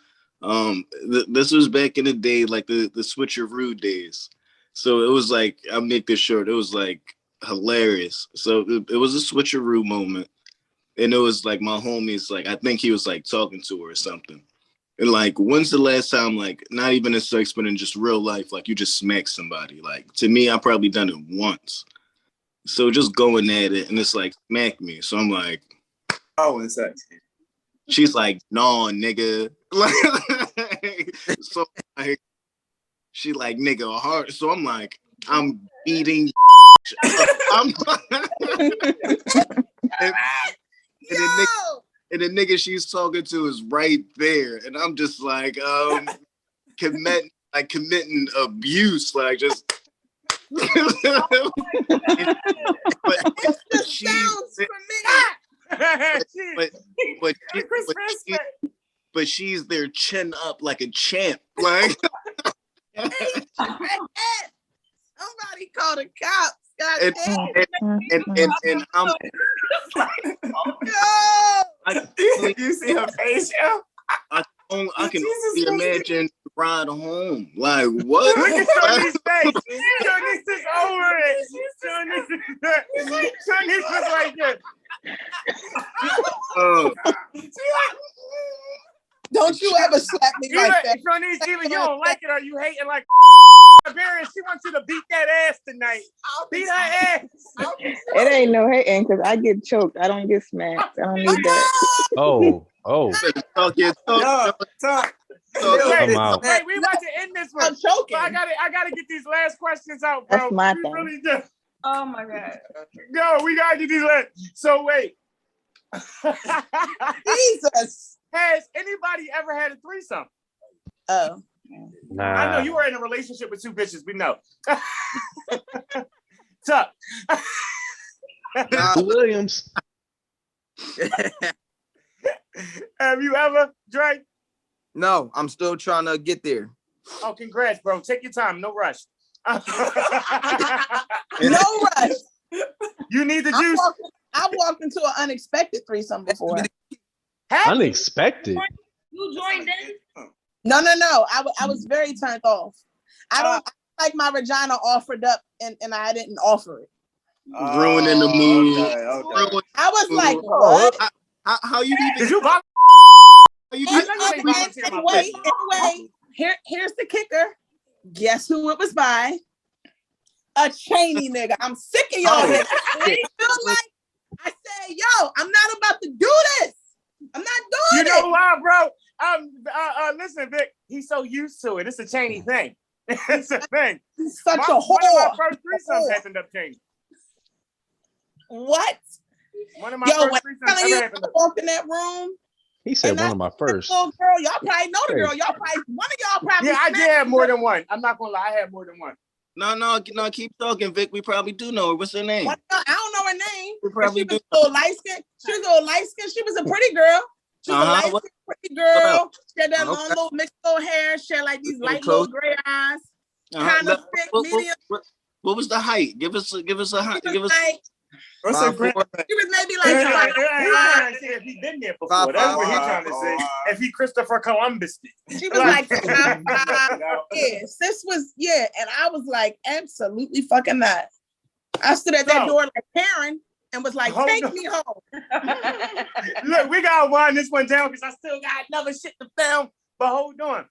This was back in the day, like the switcheroo days. So it was like, I'll make this short. It was like hilarious. So it was a switcheroo moment. And it was like my homies, like, I think he was like talking to her or something. And like, when's the last time, like, not even in sex, but in just real life, like you just smack somebody? Like, to me, I probably done it once. So just going at it, and it's like, smack me. So I'm like, oh, in sex. She's like, no, nigga. So like, she like, nigga, hard. So I'm like, I'm beating. And the nigga she's talking to is right there, and I'm just like, committing abuse, like just. but she's there chin up like a champ, like. Somebody call the cops. And I'm you see her face, yo? I can only imagine the ride home. Like, what? Look at Shawnee's face. Shawnee's is over it. Shawnee's was like this. Don't you ever slap me like that. Shawnee's, either you don't like it or you hate it like she wants you to beat that ass tonight. Beat her ass. It ain't no hating because I get choked. I don't get smacked. I don't need that. Oh. Talk. Wait, we about to end this one. I'm choking. So I gotta get these last questions out, bro. That's my we thing. really do. Oh my God. No, we gotta get these last. So wait. Jesus. Has anybody ever had a threesome? Oh. Nah. I know you were in a relationship with two bitches. We know. Tuck. Williams. Have you ever, Dre? No, I'm still trying to get there. Oh, congrats, bro. Take your time. No rush. No rush. You need the juice. I walked into an unexpected threesome before. Unexpected? You joined in? No. I was very turned off. I don't like my vagina offered up and I didn't offer it. Ruining the mood. Okay. I was like, what? How you even? Did you volunteer? Anyway, here's the kicker. Guess who it was by? a Cheney nigga. I'm sick of y'all niggas. I feel like I said, yo, I'm not about to do this. I'm not doing it. You know why, bro? Listen, Vic, he's so used to it. It's a Cheney thing. It's a thing. He's such a whore. One of my first threesomes happened up Cheney. What? One of my first threesomes ever happened up. I walked in that room. He said one of my first. Little girl, y'all probably know the girl. Y'all probably one of y'all probably. Yeah, I did have more than one. I'm not gonna lie, I had more than one. No, keep talking, Vic. We probably do know her. What's her name? I don't know her name. We probably she was a little light skin. She was a little light skin. She was a pretty girl. She was a light skin, pretty girl. She had that long little mixed little hair. She had like these light little gray eyes. Kind of thick, medium. What was the height? Give us a height. Give us. What's her grandma? He was maybe like if he been there before. That's what he's trying to say. If he Christopher Columbus did. She was like, yeah, sis was, and I was like, absolutely fucking not. I stood at that door like Karen and was like, take me home. Look, we gotta wind this one down because I still got another shit to film. But hold on.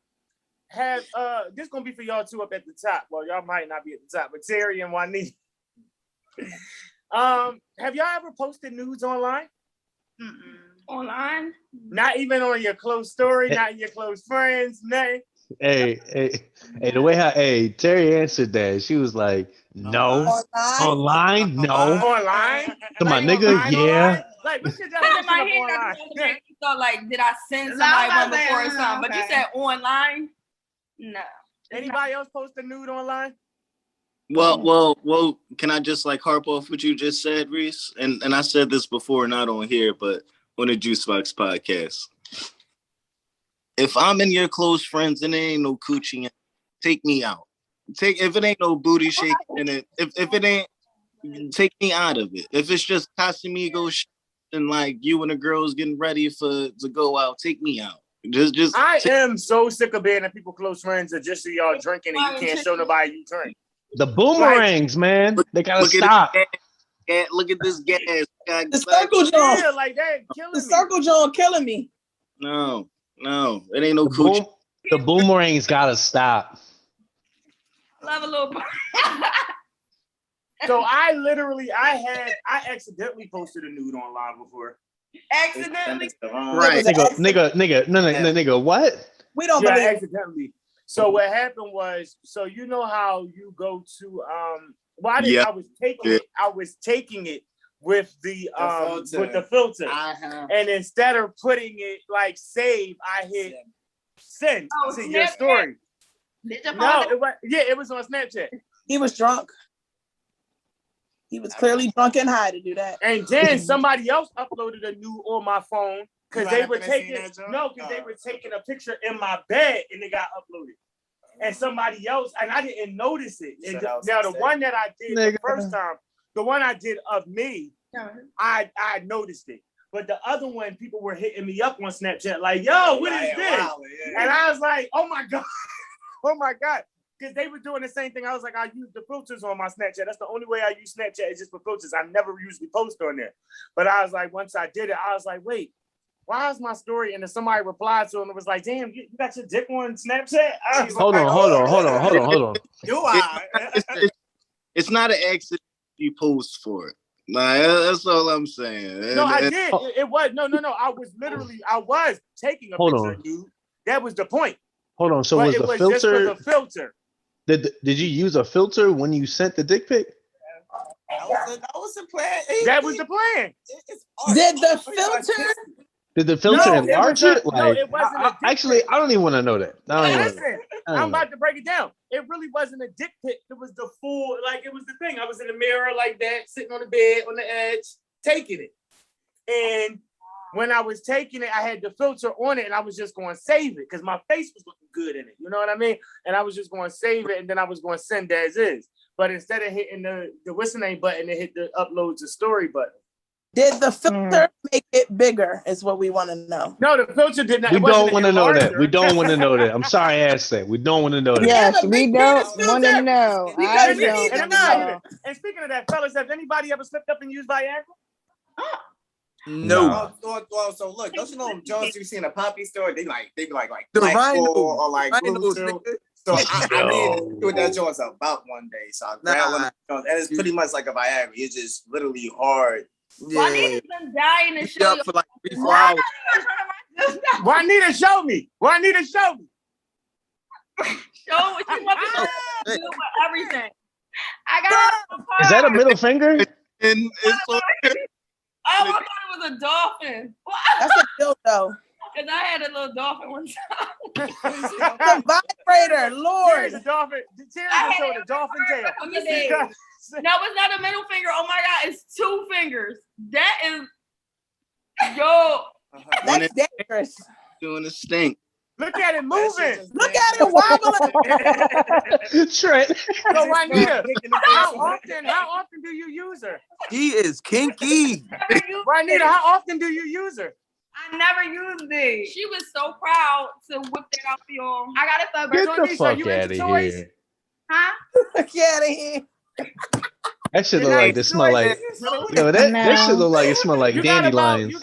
This gonna be for y'all two up at the top. Well, y'all might not be at the top, but Terry and Juanita. Have y'all ever posted nudes online? Online? Not even on your close story, not in your close friends, nothing. Hey, the way Terry answered that, she was like, no. Online? No. Online? To my nigga, yeah. Like, what's your definition of online? So, like, did I send somebody one before or something? But you said online? No. Anybody else post a nude online? Well, can I just like harp off what you just said, Reese? And I said this before, not on here, but on the Juice Box podcast. If I'm in your close friends and there ain't no coochie, take me out. If it ain't no booty shaking in it, if it ain't, take me out of it. If it's just Casamigos shit and like you and the girls getting ready to go out, take me out. I am so sick of being in people close friends that just see y'all drinking and you can't show nobody you drink. The boomerangs, man. They gotta stop. Look at this gas. The circle joint. Yeah, like that killing me. The circle joint killing me. No, it ain't no coochie. The boomerangs gotta stop. Love a little. So I accidentally posted a nude online before. Accidentally? Right. Nigga, what? We don't believe accidentally. So what happened was, so you know how you go to I was taking it with the filter. And instead of putting it like save, I hit send to Snapchat? Your story. It was on Snapchat. He was drunk. He was clearly drunk and high to do that. And then somebody else uploaded a nude on my phone. Because they were taking a picture in my bed and it got uploaded. And somebody else, and I didn't notice it. And now the one that I did the first time, the one I did of me, I noticed it. But the other one, people were hitting me up on Snapchat like, yo, what is this? And I was like, oh my God. Because they were doing the same thing. I was like, I use the filters on my Snapchat. That's the only way I use Snapchat is just for filters. I never usually post on there. But I was like, once I did it, I was like, wait, why is my story? And then somebody replied to him and was like, damn, you got your dick on Snapchat? Hold on. It's not an accident you post for it. Nah, that's all I'm saying. No, I did. It was no. I was taking a picture, dude. That was the point. Hold on. So was the filter? Just for the filter. Did you use a filter when you sent the dick pic? That was the plan. That was the plan. Did the filter? Did the filter enlarge it? No, it wasn't. Actually, I don't even want to know that. I'm about to break it down. It really wasn't a dick pic. It was the full, like it was the thing. I was in the mirror like that, sitting on the bed on the edge, taking it. And when I was taking it, I had the filter on it, and I was just going to save it because my face was looking good in it. You know what I mean? And I was just going to save it, and then I was going to send as is. But instead of hitting the whistle name button, it hit the upload to story button. Did the filter make it bigger? Is what we want to know. No, the filter did not. We don't want to know that. We don't want to know that. I'm sorry, I asked that. We don't want to know that. Yes, we don't want to know. I don't know. And speaking of that, fellas, has anybody ever slipped up and used Viagra? No. So look, don't you know Jones you see in a poppy store? They be like the rhino or like blue. So I need to see what that joint's about one day. So I grabbed one of the joints, and it's pretty much like a Viagra. It's just literally hard. Juanita's been dying to show you. For like 3-4 hours. Juanita, show me. Juanita, show me. Show what you want to do with everything. I got Is that a middle finger? And it's Oh, I thought it was a dolphin. That's a dildo. Because I had a little dolphin one time. The vibrator, Lord. Here's a dolphin. Here's showing a dolphin tail. No, it's not a middle finger. Oh my God, it's 2 fingers. That is, yo. That's dangerous. doing a stink. Look at it moving. Look at it wobbling. Trent. So Juanita, how often do you use her? She is kinky. Juanita, how often do you use her? I never used it. She was so proud to whip that out for y'all. I got it for Get birthday. the fuck out of here. Huh? Get out of here. That shit look like it smell like. Yo, that shit look like it smell like dandelions.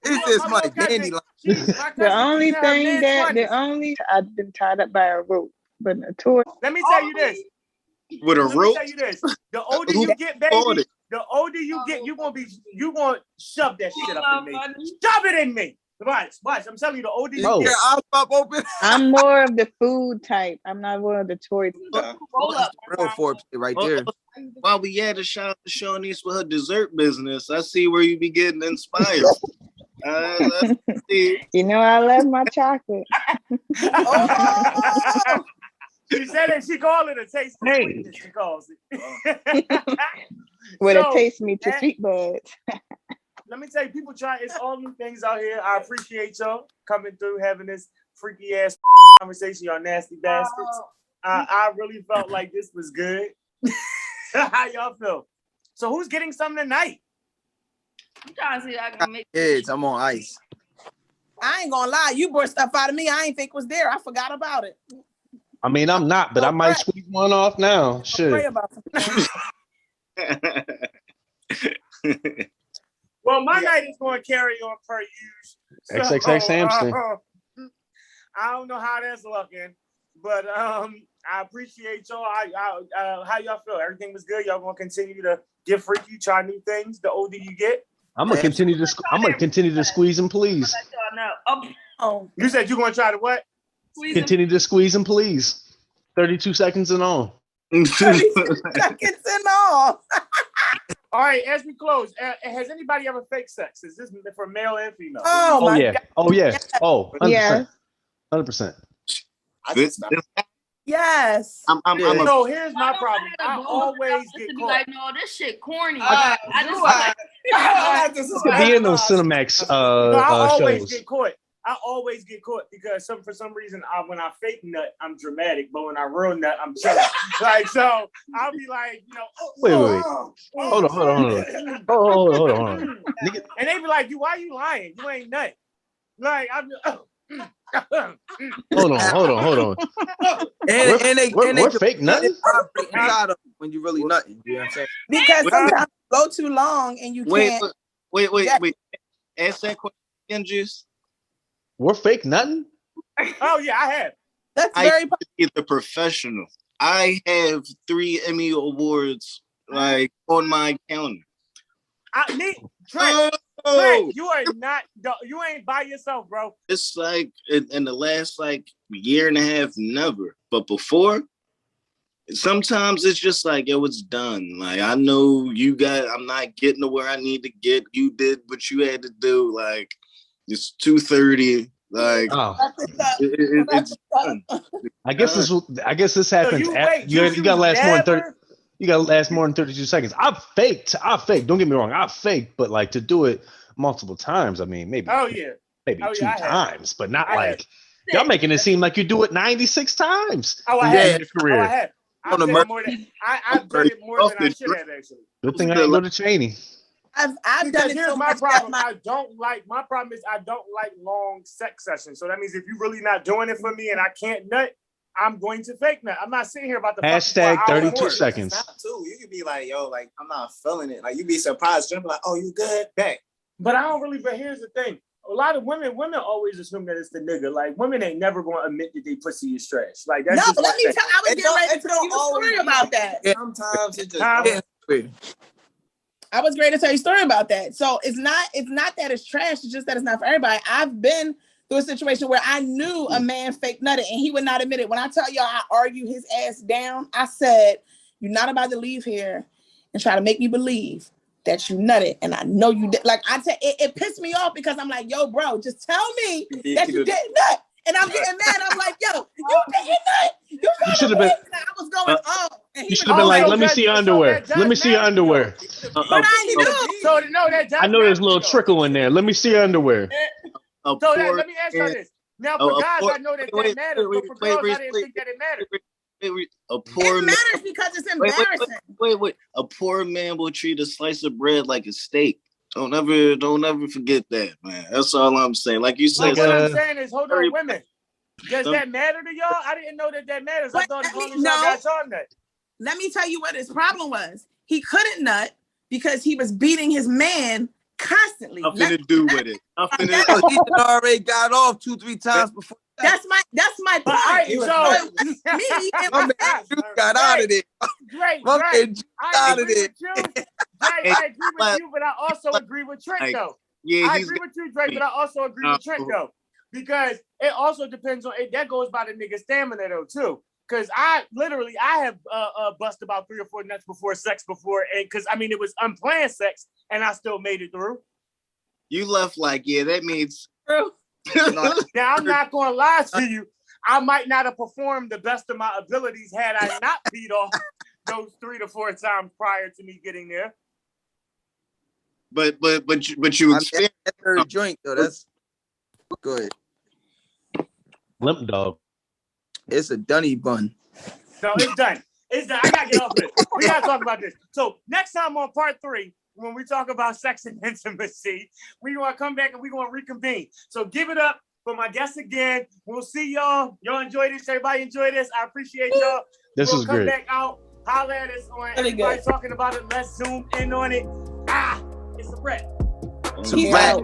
It's just my dandelion. The only thing I've been tied up by a rope, but a toy. Let me tell you this. With a Let me rope? tell you this. The older you get, baby, the older you get, you gonna shove that shit up in me. Shove it in me. Watch. I'm telling you, the older you get. I'll pop open. I'm more of the food type. I'm not one of the toy type. Real foreplay right there. While we had a shout out to Shawnice for her dessert business, I see where you be getting inspired. You know I love my chocolate. She said it. She called it a taste of sweetness. She calls it. Would it taste me to sweet buds? Let me tell you, people try. It's all new things out here. I appreciate y'all coming through, having this freaky ass conversation, y'all nasty bastards. I really felt like this was good. How y'all feel? So who's getting something tonight? I'm trying to see if I can make Kids, I'm on ice. I ain't gonna lie. You brought stuff out of me I ain't think was there. I forgot about it. I mean, I'm not, but I might squeeze one off now. Shit. Pray about Well, my night is going to carry on per usual. XXX Samson. I don't know how that's looking, but I appreciate y'all. How y'all feel? Everything was good. Y'all gonna continue to get freaky, try new things. The older you get, I'm gonna continue to squeeze and please. Oh, you said you're gonna try to what? Continue to squeeze and please. 32 seconds and on. 32 seconds and all. All right, as we close, has anybody ever fake sex? Is this for male and female? Oh my yeah. God. Oh yeah. Oh, 100%. Yeah. 100%. Yes. So here's my problem. I always get caught. Like, no, this shit corny. I This could be in those Cinemax I always shows. get caught. I always get caught because for some reason when I fake nut, I'm dramatic, but when I real nut, I'm chill. Like so, I'll be like, Wait. Hold on. And they be like, why you lying? You ain't nut. Like I'm. Hold on. We're fake nutting? When you really nutting, you know what I'm saying? Because sometimes you go too long and you can't. Wait. Ask that question again, Juice. We're fake nutting? Oh yeah, I have. That's very the professional. I have 3 Emmy awards like on my calendar. Trent, you ain't by yourself, bro. It's like in the last year and a half, never. But before, sometimes it's just like, yo, it's done. Like I know I'm not getting to where I need to get. You did what you had to do. Like it's 2:30. Like it's done. I guess this happens. You gotta last more than 30. You gotta last more than 32 seconds. I faked. Don't get me wrong. I faked, but like to do it multiple times. I mean, maybe. Maybe 2 times, but not like y'all making it seem like you do it 96 times. I have. Career. I have. I've done it more than I should have actually. Good thing I didn't go to Cheney. I've done it. Here's my problem. My problem is I don't like long sex sessions. So that means if you're really not doing it for me and I can't nut, I'm going to fake nut. I'm not sitting here about the hashtag 32 seconds. Too. You could be like, yo, like I'm not feeling it. Like you be surprised, jump like, oh, you good? Back. But I don't really. But here's the thing. a lot of women always assume that it's the nigga. Like women ain't never going to admit that they pussy is trash. Like that's no, just let me tell. I was It getting ready don't to tell you a story about that. Sometimes it just Huh? I was ready to tell you a story about that. So it's not that it's trash. It's just that it's not for everybody. I've been through a situation where I knew a man fake nutted and he would not admit it. When I tell y'all I argued his ass down, I said, "You're not about to leave here and try to make me believe that you nutted." And I know you did. Like I said, it pissed me off because I'm like, "Yo, bro, just tell me that you didn't nut." And I'm getting mad. I'm like, "Yo, you didn't nut. You should have been. I was going off. And he You should have been like, "Let me see your underwear. Let me see your underwear." But I knew. So no, that I know there's a little trickle in there. Let me see your underwear. So let me ask you this. Now for guys, I know that matters, but for girls, I didn't think that it mattered. It matters because it's embarrassing. Wait. A poor man will treat a slice of bread like a steak. Don't ever forget that, man. That's all I'm saying. Like you said, what I'm saying is, hold on, women. Does that matter to y'all? I didn't know that matters. I thought as long as y'all got y'all nut. Let me tell you what his problem was. He couldn't nut because he was beating his man constantly. Nothing to do with it. He already got off 2-3 times before. That's my point. Me and my got out of it. Great. I agree with you. I agree with you, but I also agree with Trent though. Yeah, I agree with you, Drake, but I also agree with Trent though. Because it also depends on it. That goes by the nigga stamina though, too. Because I have busted about 3 or 4 nuts before sex before. And because I mean, it was unplanned sex and I still made it through. You left like, yeah, that means. True. Now, I'm not going to lie to you. I might not have performed the best of my abilities had I not beat off those 3 to 4 times prior to me getting there. But you experienced that third joint though. That's good. Limp dog. It's a dunny bun. No, it's done. It's done. I gotta get off this. We gotta talk about this. So next time on part 3, when we talk about sex and intimacy, we're gonna come back and we're gonna reconvene. So give it up for my guests again. We'll see y'all. Y'all enjoy this. Everybody enjoy this. I appreciate y'all. This is come great. back out. Holla at us on everybody talking about it. Let's zoom in on it. It's a wrap. It's a wrap.